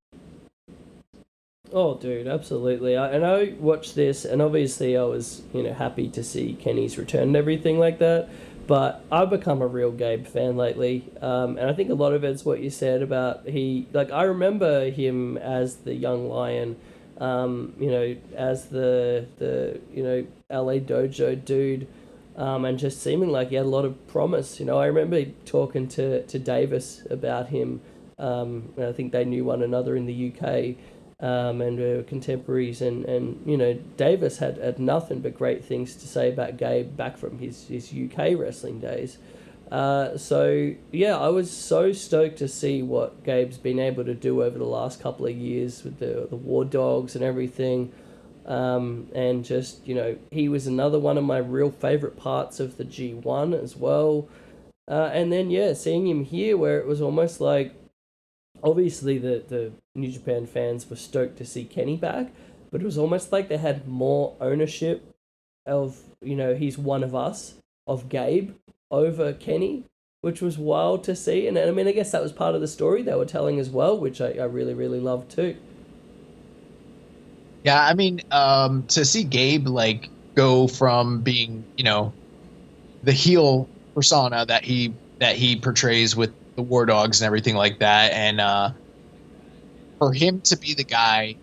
Oh, dude, absolutely. And I watched this, and obviously I was, happy to see Kenny's return and everything like that. But I've become a real Gabe fan lately, and I think a lot of it's what you said about I remember him as the young lion, as the LA Dojo dude, and just seeming like he had a lot of promise. I remember talking to Davis about him. And I think they knew one another in the UK. And were contemporaries, and Davis had nothing but great things to say about Gabe back from his UK wrestling days. So yeah, I was so stoked to see what Gabe's been able to do over the last couple of years with the War Dogs and everything. And just, he was another one of my real favorite parts of the G1 as well. And then yeah, seeing him here where it was almost like, obviously the New Japan fans were stoked to see Kenny back, but it was almost like they had more ownership of, he's one of us, of Gabe over Kenny, which was wild to see. And I mean, I guess that was part of the story they were telling as well, which I really, really loved too. Yeah, I mean, to see Gabe go from being, the heel persona that he that he portrays with the War Dogs and everything like that. And for him to be the guy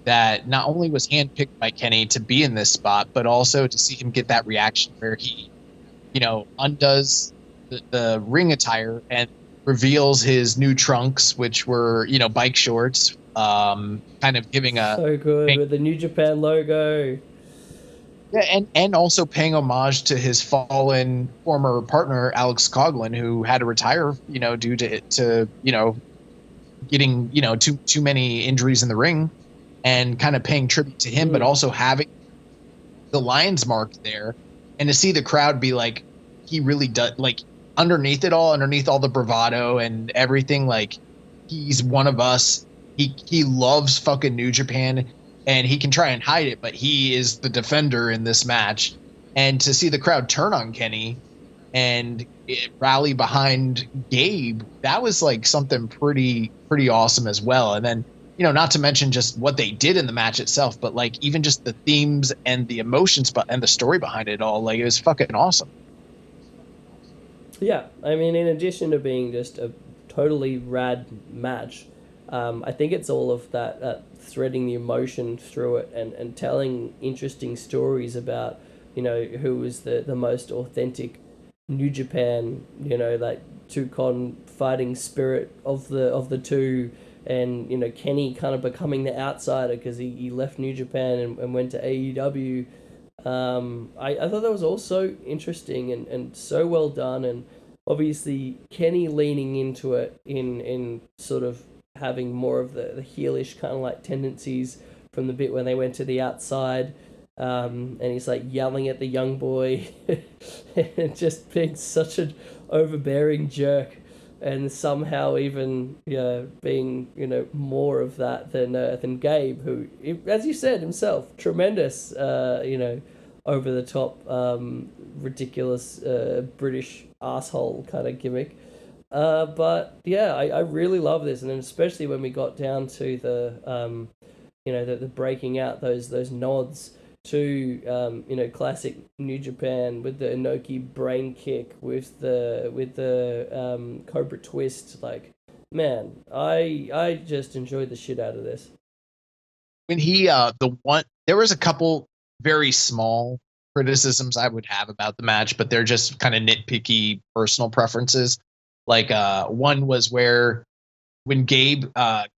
that not only was handpicked by Kenny to be in this spot, but also to see him get that reaction where he, undoes the ring attire and reveals his new trunks, which were, bike shorts, kind of giving a so good with the New Japan logo. Yeah, and also paying homage to his fallen former partner Alex Coughlin, who had to retire, due to getting too many injuries in the ring, and kind of paying tribute to him, but also having the Lion's mark there, and to see the crowd be like, he really does, like, underneath all the bravado and everything, like, he's one of us. He loves fucking New Japan, and he can try and hide it, but he is the defender in this match. And to see the crowd turn on Kenny and rally behind Gabe, that was like something pretty awesome as well. And then, not to mention just what they did in the match itself, but like even just the themes and the emotions and the story behind it all, like, it was fucking awesome. Yeah, I mean, in addition to being just a totally rad match, I think it's all of that threading the emotion through it and telling interesting stories about, who was the most authentic New Japan, like two-con fighting spirit of the two, and, Kenny kind of becoming the outsider because he left New Japan and went to AEW. I thought that was also interesting and so well done, and obviously Kenny leaning into it in sort of having more of the heelish kind of like tendencies from the bit when they went to the outside, and he's like yelling at the Youngboy and just being such an overbearing jerk, and somehow even being more of that than Gabe, who, as you said himself, tremendous over the top ridiculous British asshole kind of gimmick. But yeah, I really love this, and then especially when we got down to the the breaking out those nods to classic New Japan with the Inoki brain kick, with the Cobra twist. Like, man, I just enjoyed the shit out of this. When he there was a couple very small criticisms I would have about the match, but they're just kind of nitpicky personal preferences. Like, one was where when Gabe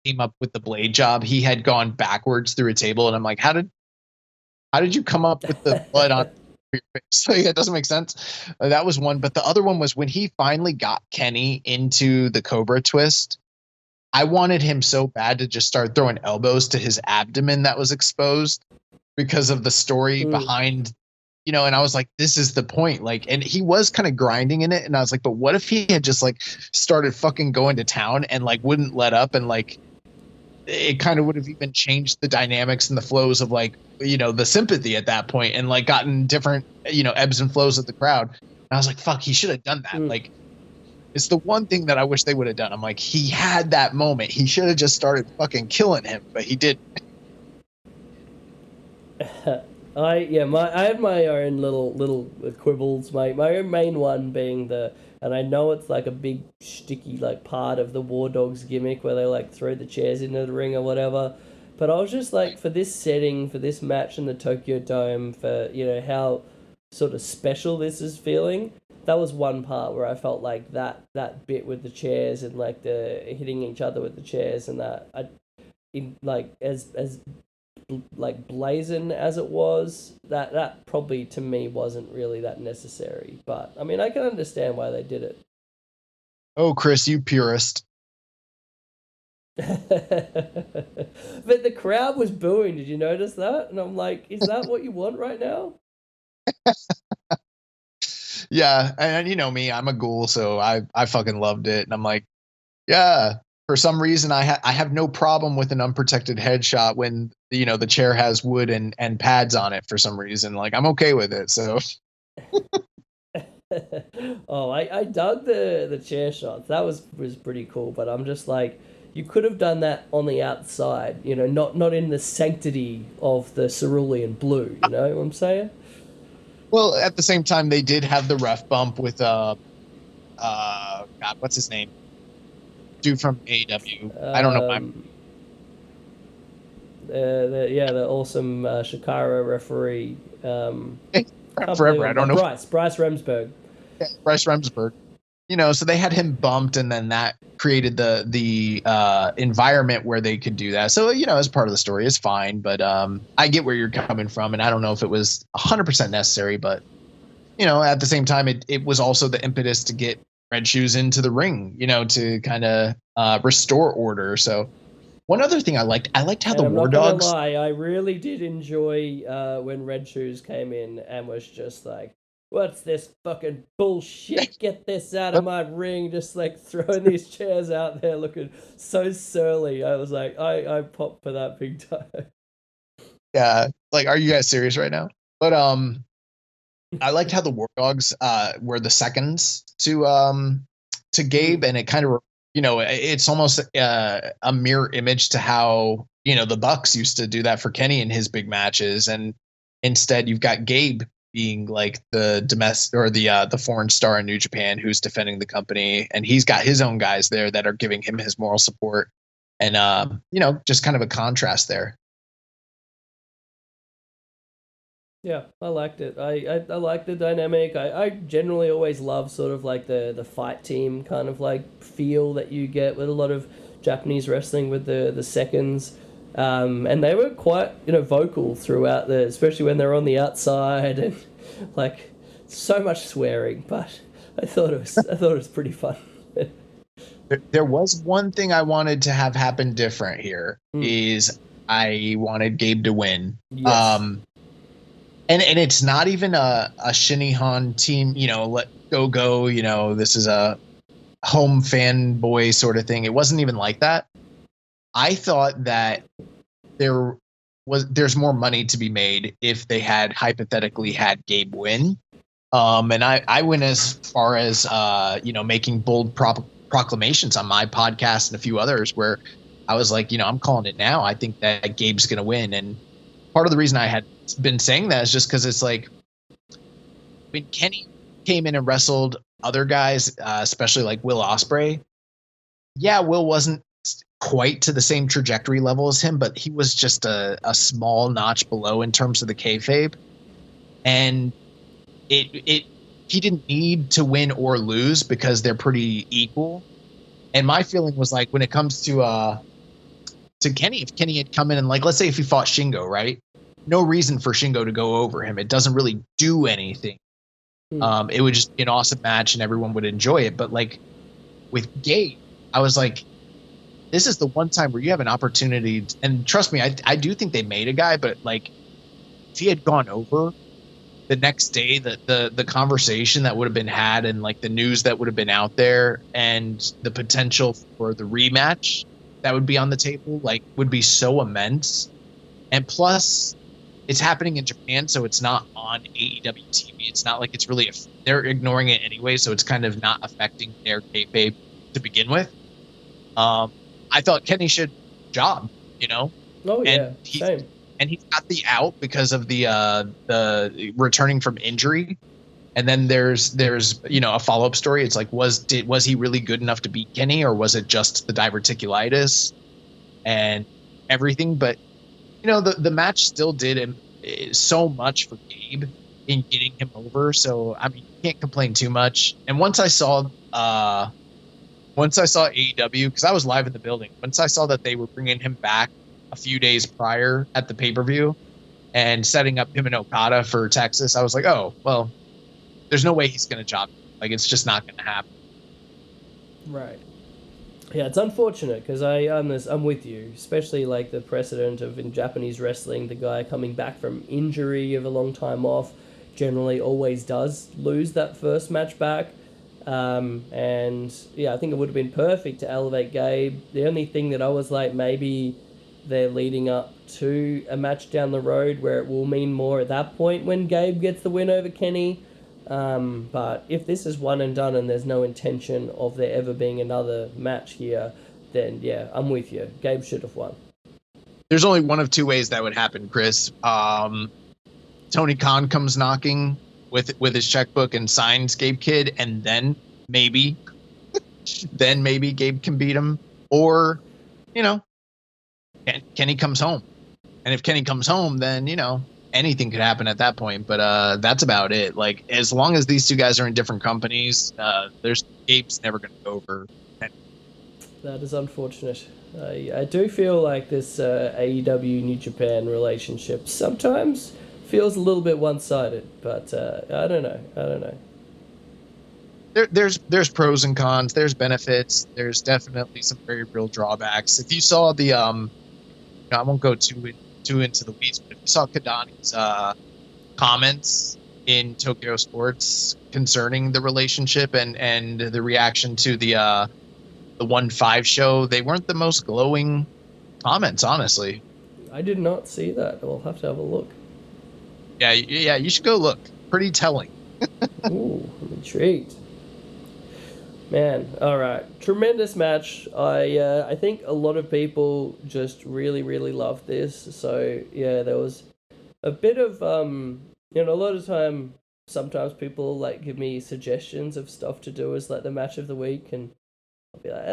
came up with the blade job, he had gone backwards through a table, and I'm like, how did you come up with the blood on your face? So yeah, it doesn't make sense. That was one. But the other one was when he finally got Kenny into the Cobra twist. I wanted him so bad to just start throwing elbows to his abdomen that was exposed because of the story behind, and I was like, this is the point. Like, and he was kind of grinding in it. And I was like, but what if he had just like started fucking going to town and like wouldn't let up, and like it kind of would have even changed the dynamics and the flows of like, the sympathy at that point, and like gotten different, ebbs and flows of the crowd. And I was like, fuck, he should have done that. Like, it's the one thing that I wish they would have done. I'm like, he had that moment. He should have just started fucking killing him, but he didn't. I have my own little quibbles. My own main one being and I know it's like a big sticky like part of the War Dogs gimmick where they like throw the chairs into the ring or whatever. But I was just like, for this setting, for this match in the Tokyo Dome, for how sort of special this is feeling. That was one part where I felt like that bit with the chairs and like the hitting each other with the chairs and that as like blazing as it was, that probably to me wasn't really that necessary. But I mean, I can understand why they did it. Oh, Chris, you purist. But the crowd was booing. Did you notice that? And I'm like, is that what you want right now? Yeah, and you know me, I'm a ghoul, so I fucking loved it, and I'm like, yeah. For some reason, I have no problem with an unprotected headshot when the chair has wood and pads on it. For some reason, like, I'm okay with it. So. Oh, I dug the chair shots. That was pretty cool. But I'm just like, you could have done that on the outside. Not in the sanctity of the cerulean blue. You know what I'm saying? Well, at the same time, they did have the ref bump with God, what's his name? Dude from AEW. I don't know. The awesome Shikara referee. Forever. I don't know. Bryce Remsburg. Yeah, Bryce Remsburg. So they had him bumped, and then that created the environment where they could do that. So, as part of the story, it's fine. But I get where you're coming from, and I don't know if it was 100% necessary. But, at the same time, it was also the impetus to get Red Shoes into the ring, to kind of restore order. So one other thing I liked how the War Dogs. I'm not gonna lie, I really did enjoy when Red Shoes came in and was just like, what's this fucking bullshit? Get this out of my ring. Just like throwing these chairs out there looking so surly. I was like, I popped for that big time. Yeah. Like, are you guys serious right now? But I liked how the War Dogs were the seconds to Gabe, and it kind of, it's almost a mirror image to how, the Bucks used to do that for Kenny in his big matches. And instead you've got Gabe being like the domestic or the foreign star in New Japan who's defending the company, and he's got his own guys there that are giving him his moral support, and just kind of a contrast there. Yeah, I liked it. I like the dynamic. I generally always love sort of like the fight team kind of like feel that you get with a lot of Japanese wrestling with the seconds. And they were quite, vocal throughout especially when they're on the outside, and like so much swearing. But I thought it was pretty fun. There was one thing I wanted to have happen different here. Is I wanted Gabe to win. Yes. And it's not even a Shinihan team, let go. This is a home fanboy sort of thing. It wasn't even like that. I thought that there's more money to be made if they had hypothetically had Gabe win. And I went as far as making bold proclamations on my podcast and a few others where I was like, I'm calling it now. I think that Gabe's going to win. And part of the reason I had been saying that is just because it's like when Kenny came in and wrestled other guys, especially like Will Ospreay. Yeah, Will wasn't quite to the same trajectory level as him, but he was just a small notch below in terms of the kayfabe. And he didn't need to win or lose because they're pretty equal. And my feeling was like when it comes to Kenny, if Kenny had come in and like, let's say if he fought Shingo, right? No reason for Shingo to go over him. It doesn't really do anything. It would just be an awesome match and everyone would enjoy it. But like with Gabe, I was like, this is the one time where you have an opportunity. And trust me, I do think they made a guy, but like if he had gone over the next day, the conversation that would have been had and like the news that would have been out there and the potential for the rematch that would be on the table, like would be so immense. And plus it's happening in Japan, so it's not on AEW TV. It's not like it's really they're ignoring it anyway, so it's kind of not affecting their kayfabe to begin with. I thought Kenny should job, Oh yeah, same. And he's got the out because of the returning from injury. And then there's a follow-up story. It's like was he really good enough to beat Kenny, or was it just the diverticulitis and everything? But the match still did so much for Gabe in getting him over. So I mean, you can't complain too much. And once I saw AEW, because I was live in the building, once I saw that they were bringing him back a few days prior at the pay-per-view and setting up him and Okada for Texas, I was like, oh, well, there's no way he's going to job. Like, it's just not going to happen. Right. Yeah, it's unfortunate because I'm with you, especially like the precedent of in Japanese wrestling, the guy coming back from injury of a long time off generally always does lose that first match back. And yeah, I think it would have been perfect to elevate Gabe. The only thing that I was like, maybe they're leading up to a match down the road where it will mean more at that point when Gabe gets the win over Kenny. But if this is one and done and there's no intention of there ever being another match here, then yeah, I'm with you. Gabe should have won. There's only one of two ways that would happen, Chris. Tony Khan comes knocking with his checkbook and signs Gabe Kidd, and then maybe, then maybe Gabe can beat him. Or, you know, Kenny comes home. And if Kenny comes home, then, you know, anything could happen at that point. But that's about it. Like, as long as these two guys are in different companies, Gabe's never going to go over. That is unfortunate. I do feel like this AEW New Japan relationship sometimes feels a little bit one-sided, but I don't know. There's pros and cons. There's benefits. There's definitely some very real drawbacks. If you saw the I won't go too into the weeds, but if you saw Kadani's comments in Tokyo Sports concerning the relationship and the reaction to the 1-5 show, they weren't the most glowing comments, honestly. I did not see that. I'll have to have a look. Yeah, you should go look. Pretty telling. Ooh, I'm intrigued. Man, all right, tremendous match. I think a lot of people just really loved this. So yeah, there was a bit of a lot of time. Sometimes people like give me suggestions of stuff to do as like the match of the week, and I'll be like,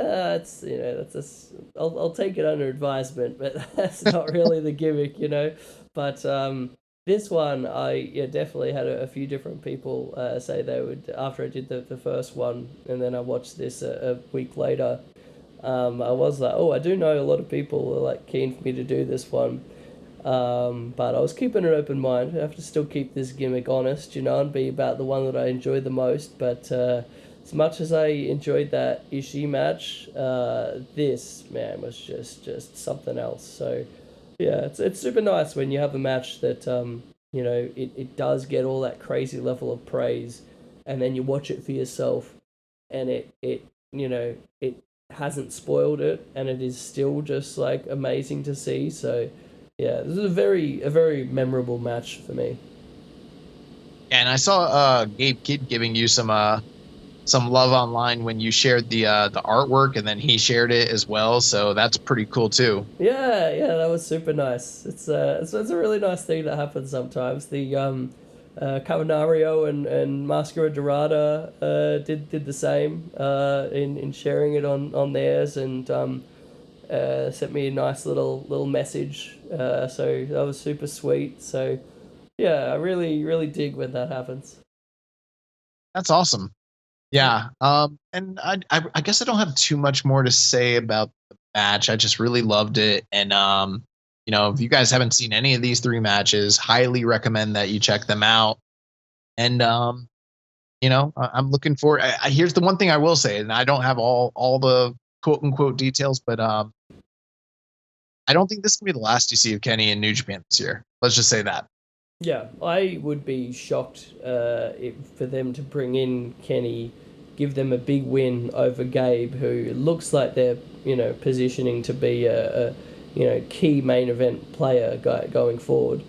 I'll take it under advisement, but that's not really the gimmick, But this one, I definitely had a few different people say they would, after I did the first one, and then I watched this a week later. I was like, I do know a lot of people are like keen for me to do this one. But I was keeping an open mind. I have to still keep this gimmick honest, and be about the one that I enjoy the most. But as much as I enjoyed that Ishii match, this, man, was just something else. So yeah, it's super nice when you have a match that it does get all that crazy level of praise, and then you watch it for yourself, and it hasn't spoiled it, and it is still just like amazing to see. So yeah, this is a very memorable match for me. And I saw Gabe Kidd giving you some love online when you shared the artwork, and then he shared it as well. So that's pretty cool too. Yeah, that was super nice. It's a really nice thing that happens sometimes. The Cavernario and Mascara Dorada did the same in sharing it on theirs, and sent me a nice little message. So that was super sweet. So yeah, I really dig when that happens. That's awesome. Yeah. And I guess I don't have too much more to say about the match. I just really loved it. And, if you guys haven't seen any of these 3 matches, highly recommend that you check them out. And, I'm looking for, here's the one thing I will say, and I don't have all the quote unquote details, but, I don't think this can be the last you see of Kenny in New Japan this year. Let's just say that. Yeah, I would be shocked for them to bring in Kenny, give them a big win over Gabe, who looks like they're positioning to be a key main event player going forward.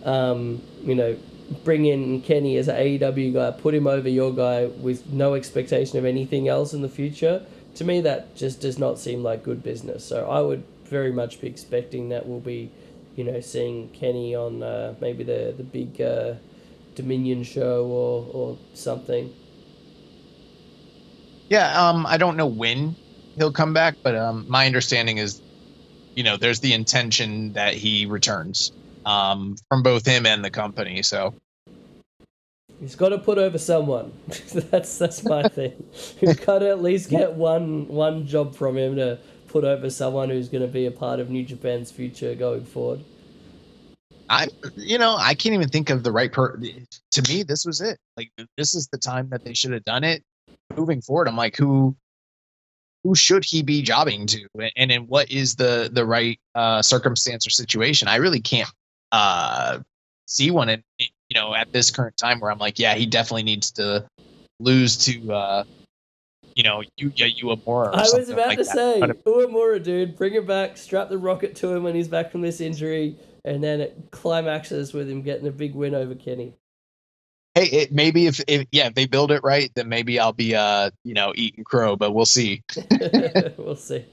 Bring in Kenny as an AEW guy, put him over your guy with no expectation of anything else in the future. To me, that just does not seem like good business. So I would very much be expecting that we'll be seeing Kenny on maybe the big Dominion show or something. Yeah, I don't know when he'll come back, but my understanding is, there's the intention that he returns from both him and the company. So he's got to put over someone. that's my thing. We've got to at least get one job from him to put over someone who's going to be a part of New Japan's future going forward. I can't even think of the right to me, this was it. Like, this is the time that they should have done it. Moving forward, I'm like, who should he be jobbing to, and in what is the right circumstance or situation? I really can't see one at this current time where I'm like, yeah, he definitely needs to lose to Uemura. I was about to say, Uemura, dude, bring him back, strap the rocket to him when he's back from this injury, and then it climaxes with him getting a big win over Kenny. Hey, maybe if they build it right, then maybe I'll be eating crow, but we'll see. We'll see.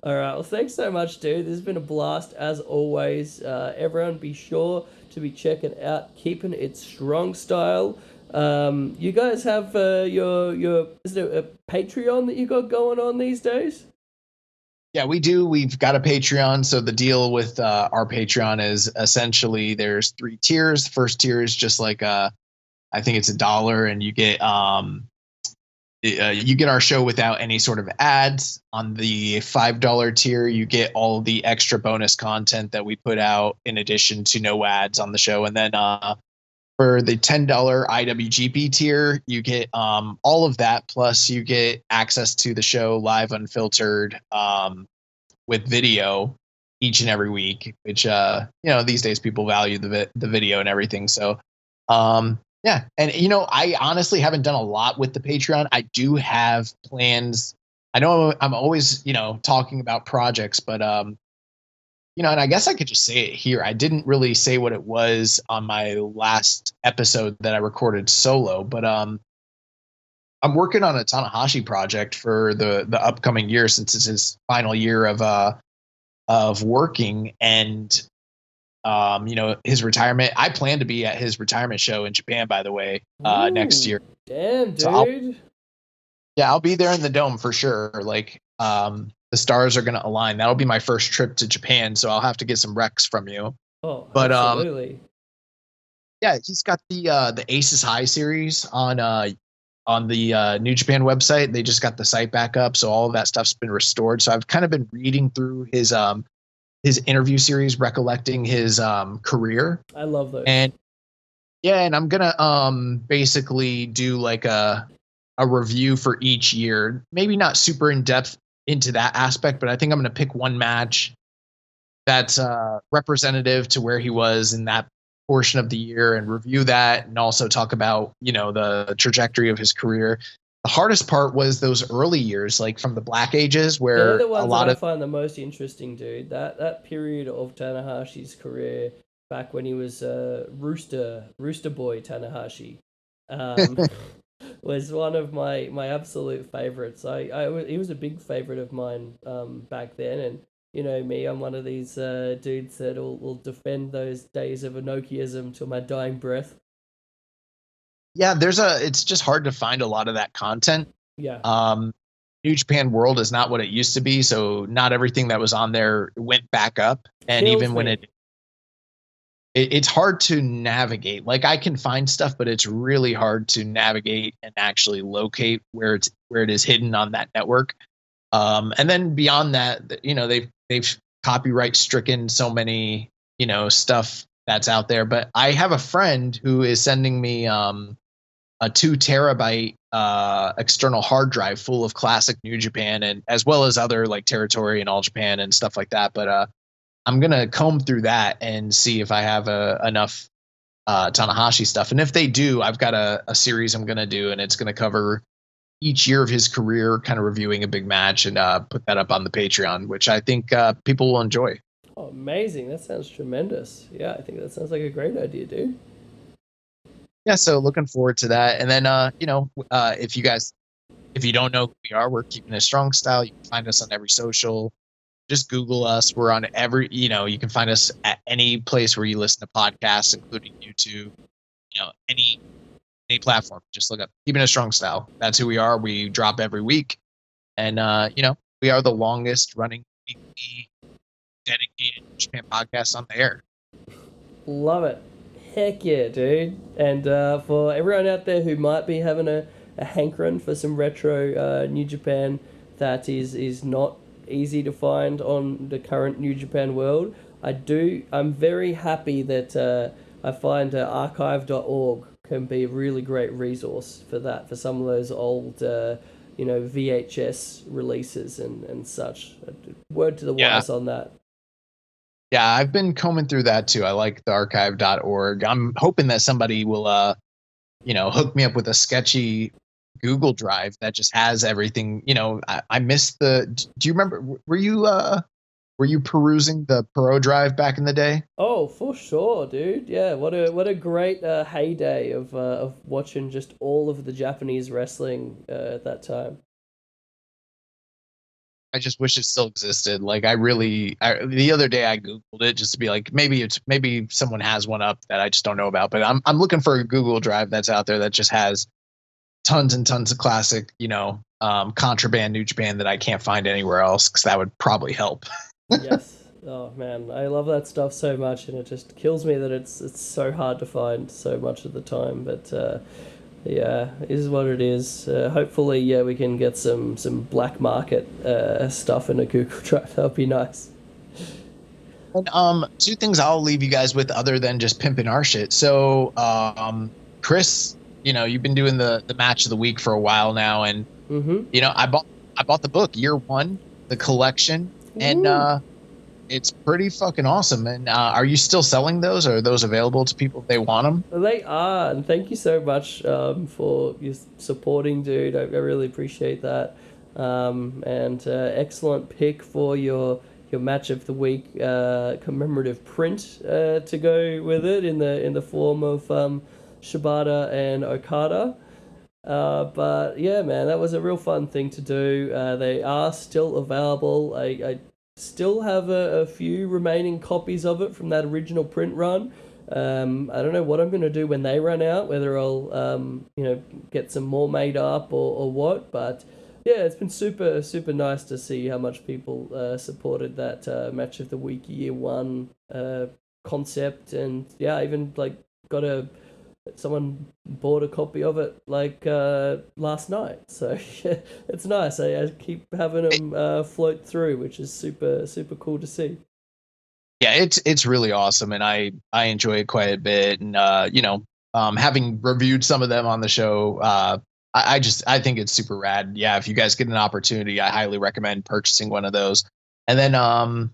All right. Well, thanks so much, dude. This has been a blast as always. Everyone, be sure to be checking out Keepin' It Strong Style. You guys have your is there a Patreon that you got going on these days? Yeah, we do. We've got a Patreon. So the deal with our Patreon is essentially there's three tiers. The first tier is just like I think it's $1, and you get our show without any sort of ads. On the $5 tier, you get all the extra bonus content that we put out in addition to no ads on the show. And then for the $10 IWGP tier, you get all of that. Plus, you get access to the show live, unfiltered, with video each and every week. Which these days people value the video and everything. So yeah, and I honestly haven't done a lot with the Patreon. I do have plans. I know I'm always talking about projects, but and I guess I could just say it here. I didn't really say what it was on my last episode that I recorded solo, but I'm working on a Tanahashi project for the upcoming year, since it's his final year of working. And his retirement. I plan to be at his retirement show in Japan, by the way, next year. Damn, dude. So I'll be there in the dome for sure. Like, the stars are going to align. That'll be my first trip to Japan, so I'll have to get some recs from you. Oh, but absolutely. Yeah, he's got the Aces High series on the New Japan website. They just got the site back up, so all of that stuff's been restored. So I've kind of been reading through his interview series, recollecting his career. I love those. And I'm gonna basically do like a review for each year. Maybe not super in depth into that aspect, but I think I'm gonna pick one match that's representative to where he was in that portion of the year and review that, and also talk about the trajectory of his career. The hardest part was those early years, like from the Black Ages, where they're the ones a lot that I of find the most interesting, dude. That period of Tanahashi's career, back when he was Rooster Boy Tanahashi, was one of my absolute favorites. He was a big favorite of mine back then, and me, I'm one of these dudes that will defend those days of Enochiism till my dying breath. Yeah, it's just hard to find a lot of that content. Yeah. New Japan World is not what it used to be, so not everything that was on there went back up. And even when it's hard to navigate. Like, I can find stuff, but it's really hard to navigate and actually locate where it is hidden on that network. And then beyond that, they've copyright stricken so many stuff that's out there. But I have a friend who is sending me a 2 terabyte external hard drive full of classic New Japan, and as well as other like Territory and All Japan and stuff like that. But I'm gonna comb through that and see if I have enough Tanahashi stuff. And if they do, I've got a series I'm gonna do, and it's gonna cover each year of his career, kind of reviewing a big match, and put that up on the Patreon, which I think people will enjoy. Oh, amazing. That sounds tremendous. Yeah, I think that sounds like a great idea, dude. Yeah, so looking forward to that. And then, if you don't know who we are, we're Keeping It Strong Style. You can find us on every social. Just Google us. We're on you can find us at any place where you listen to podcasts, including YouTube, any platform. Just look up Keeping It Strong Style. That's who we are. We drop every week. And, we are the longest running weekly dedicated Japan podcast on the air. Love it. Heck yeah, dude. And for everyone out there who might be having a hankering for some retro New Japan that is not easy to find on the current New Japan world, I'm very happy that I find archive.org can be a really great resource for that, for some of those old VHS releases and such. Word to the wise on that. Yeah, I've been combing through that too. I like the archive.org. I'm hoping that somebody will, hook me up with a sketchy Google Drive that just has everything. I missed do you remember, were you perusing the Pro Drive back in the day? Oh, for sure, dude. Yeah, what a great heyday of watching just all of the Japanese wrestling at that time. I just wish it still existed. Like the other day I Googled it just to be like, maybe someone has one up that I just don't know about. But I'm looking for a Google Drive that's out there that just has tons and tons of classic, contraband New Japan that I can't find anywhere else, because that would probably help. Yes. Oh man, I love that stuff so much, and it just kills me that it's so hard to find so much of the time. But yeah, it is what it is. Hopefully, yeah, we can get some black market stuff in a Google Drive. That'd be nice. And two things I'll leave you guys with other than just pimping our shit. So Chris, you've been doing the match of the week for a while now, and I bought the book Year One, the collection, and it's pretty fucking awesome. And are you still selling those? Or are those available to people if they want them? Well, they are, and thank you so much for your supporting, dude. I really appreciate that. And excellent pick for your match of the week commemorative print to go with it in the form of Shibata and Okada. But yeah, man, that was a real fun thing to do. They are still available. I still have a few remaining copies of it from that original print run. I don't know what I'm going to do when they run out, whether I'll get some more made up or what, but yeah, it's been super, super nice to see how much people supported that match of the week Year One concept. And yeah, I even someone bought a copy of it last night, so it's nice. I keep having them float through, which is super, super cool to see. Yeah, it's really awesome, and I enjoy it quite a bit. And having reviewed some of them on the show, I think it's super rad. Yeah, if you guys get an opportunity, I highly recommend purchasing one of those. And then the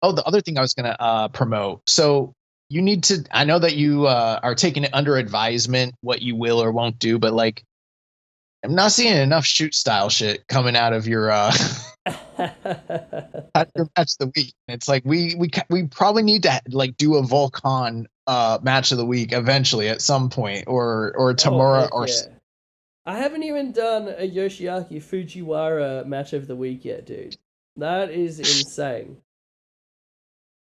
other thing I was gonna promote. So you need to. I know that you are taking it under advisement what you will or won't do, but I'm not seeing enough shoot style shit coming out of your match of the week. It's like we probably need to do a Volcon match of the week eventually at some point, or Tamura or. Yeah. I haven't even done a Yoshiaki Fujiwara match of the week yet, dude. That is insane.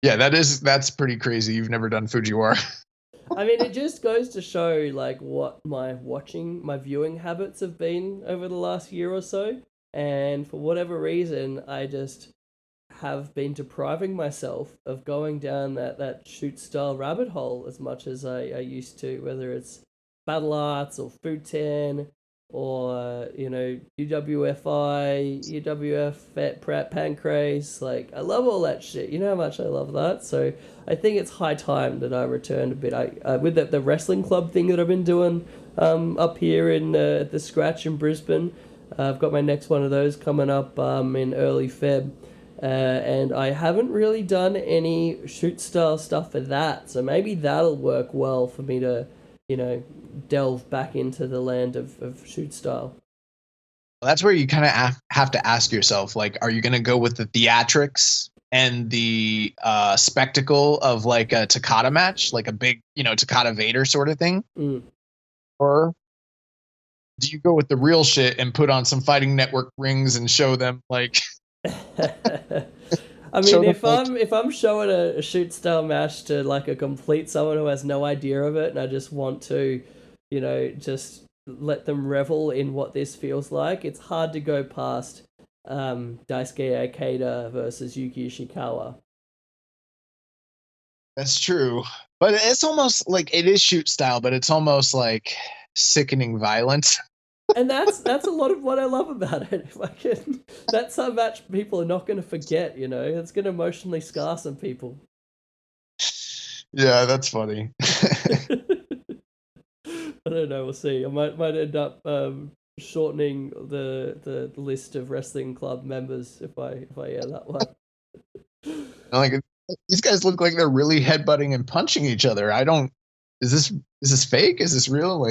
Yeah, that's pretty crazy. You've never done Fujiwara. I mean, it just goes to show what my viewing habits have been over the last year or so, and for whatever reason, I just have been depriving myself of going down that shoot style rabbit hole as much as I used to, whether it's Battle Arts or Futen or UWFI, UWF Pratt Pancrase. I love all that shit. You know how much I love that. So I think it's high time that I returned a bit. With the wrestling club thing that I've been doing up here in the Scratch in Brisbane. I've got my next one of those coming up in early Feb. And I haven't really done any shoot style stuff for that. So maybe that'll work well for me to delve back into the land of shoot style. Well, that's where you kind of have to ask yourself, are you going to go with the theatrics and the spectacle of a Takata match, a big, Takata Vader sort of thing? Or do you go with the real shit and put on some Fighting Network rings and show them I mean, if I'm showing a shoot style match to a complete someone who has no idea of it, and I just want to, just let them revel in what this feels like, it's hard to go past Daisuke Ikeda versus Yuki Ishikawa. That's true, but it's almost it is shoot style, but it's almost sickening violence. And that's a lot of what I love about it. That's a match people are not going to forget. It's going to emotionally scar some people. Yeah, that's funny. I don't know. We'll see. I might end up shortening the list of wrestling club members if I hear that one. These guys look like they're really headbutting and punching each other. Is this fake? Is this real?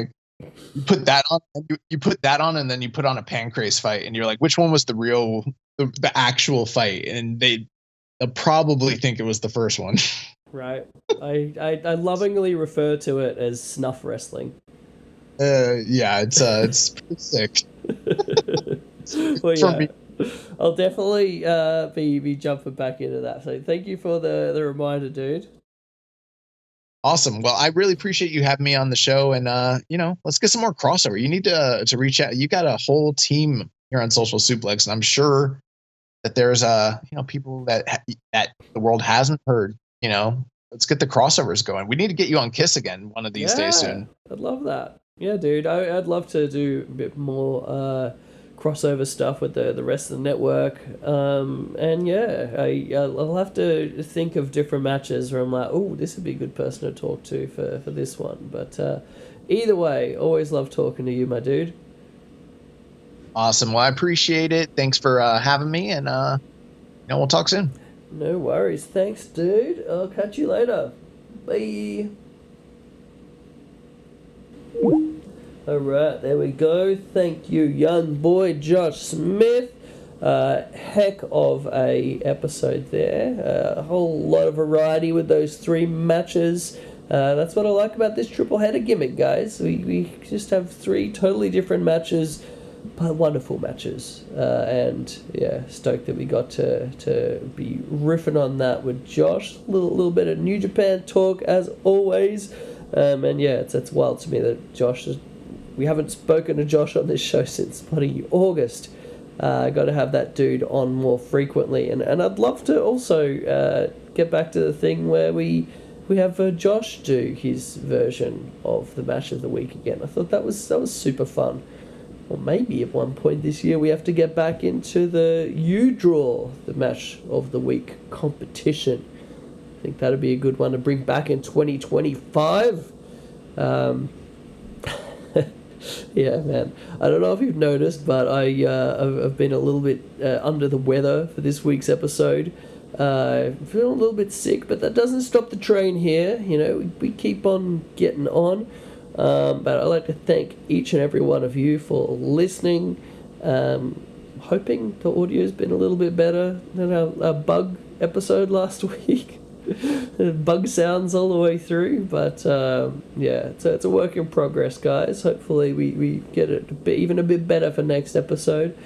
You put that on, and then you put on a Pancrase fight, and you're like, which one was the actual fight? And they'll probably think it was the first one. Right. I lovingly refer to it as snuff wrestling. Yeah, it's pretty sick. Well, yeah. I'll definitely be jumping back into that. So thank you for the reminder, dude. Awesome. Well, I really appreciate you having me on the show, and let's get some more crossover. You need to reach out. You got a whole team here on Social Suplex, and I'm sure that there's people that the world hasn't heard. Let's get the crossovers going. We need to get you on Kiss again one of these days soon. I'd love that. Yeah, dude. I'd love to do a bit more crossover stuff with the rest of the network. And yeah, I'll have to think of different matches where I'm like, oh, this would be a good person to talk to for this one. But either way, always love talking to you, my dude. Awesome. Well, I appreciate it. Thanks for having me, and we'll talk soon. No worries. Thanks, dude. I'll catch you later. Bye. Alright, there we go. Thank you, young boy Josh Smith. Heck of a episode there. A whole lot of variety with those 3 matches. That's what I like about this triple header gimmick, guys. We just have 3 totally different matches, but wonderful matches. And yeah, stoked that we got to be riffing on that with Josh. A little bit of New Japan talk as always. And yeah, it's wild to me that we haven't spoken to Josh on this show since bloody August. Got to have that dude on more frequently, and I'd love to also get back to the thing where we have Josh do his version of the match of the week again. I thought that was super fun. Or maybe at one point this year we have to get back into the the match of the week competition. I think that'd be a good one to bring back in 2025. Yeah, man. I don't know if you've noticed, but I've been a little bit under the weather for this week's episode. Feeling a little bit sick, but that doesn't stop the train here. We keep on getting on. But I'd like to thank each and every one of you for listening. Hoping the audio's been a little bit better than our bug episode last week. Bug sounds all the way through, but yeah, it's a work in progress, guys. Hopefully we get it even a bit better for next episode.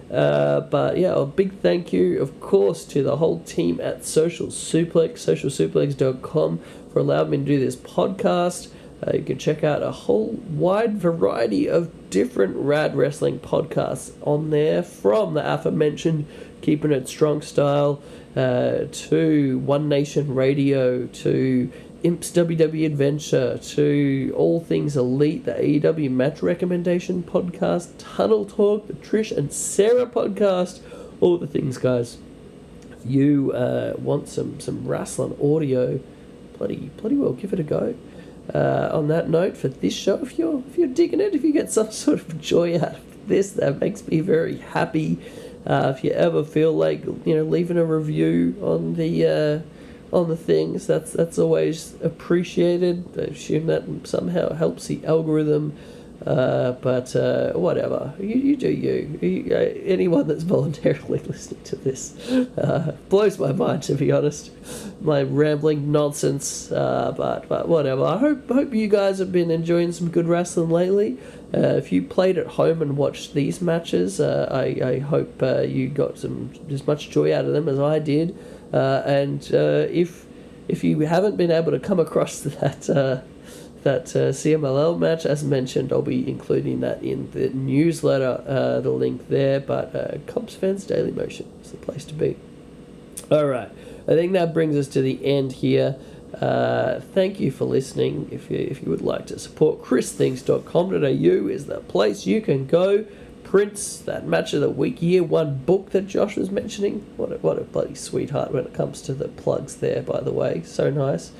But yeah, a big thank you, of course, to the whole team at Social Suplex, socialsuplex.com, for allowing me to do this podcast. You can check out a whole wide variety of different rad wrestling podcasts on there, from the aforementioned Keeping It Strong Style, to One Nation Radio, to Imp's WWE Adventure, to All Things Elite, the AEW Match Recommendation Podcast, Tunnel Talk, the Trish and Sarah Podcast, all the things, guys. If you want some wrestling audio, bloody well give it a go. On that note, for this show, if you're digging it, if you get some sort of joy out of this, that makes me very happy. If you ever feel like leaving a review on the things, that's always appreciated. I assume that somehow helps the algorithm. But whatever, you do you. Anyone that's voluntarily listening to this blows my mind, to be honest. My rambling nonsense, but whatever. I hope you guys have been enjoying some good wrestling lately. If you played at home and watched these matches, I hope you got as much joy out of them as I did. And if you haven't been able to come across that CMLL match, as mentioned, I'll be including that in the newsletter, the link there. But Comps Fans Daily Motion is the place to be. All right, I think that brings us to the end here. Thank you for listening. If you would like to support christhings.com.au is the place you can go. Prints, that Match of the Week Year 1 book that Josh was mentioning. What a bloody sweetheart when it comes to the plugs there, by the way. So nice.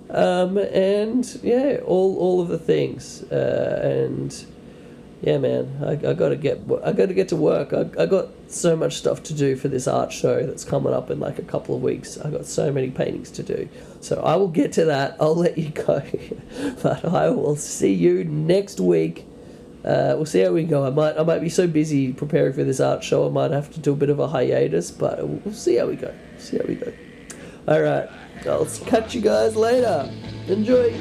And yeah, all of the things. And yeah, man, I gotta get to work. I got so much stuff to do for this art show that's coming up in like a couple of weeks. I got so many paintings to do, so I will get to that. I'll let you go, but I will see you next week. We'll see how we go. I might be so busy preparing for this art show, I might have to do a bit of a hiatus, but we'll see how we go. All right, I'll catch you guys later. Enjoy.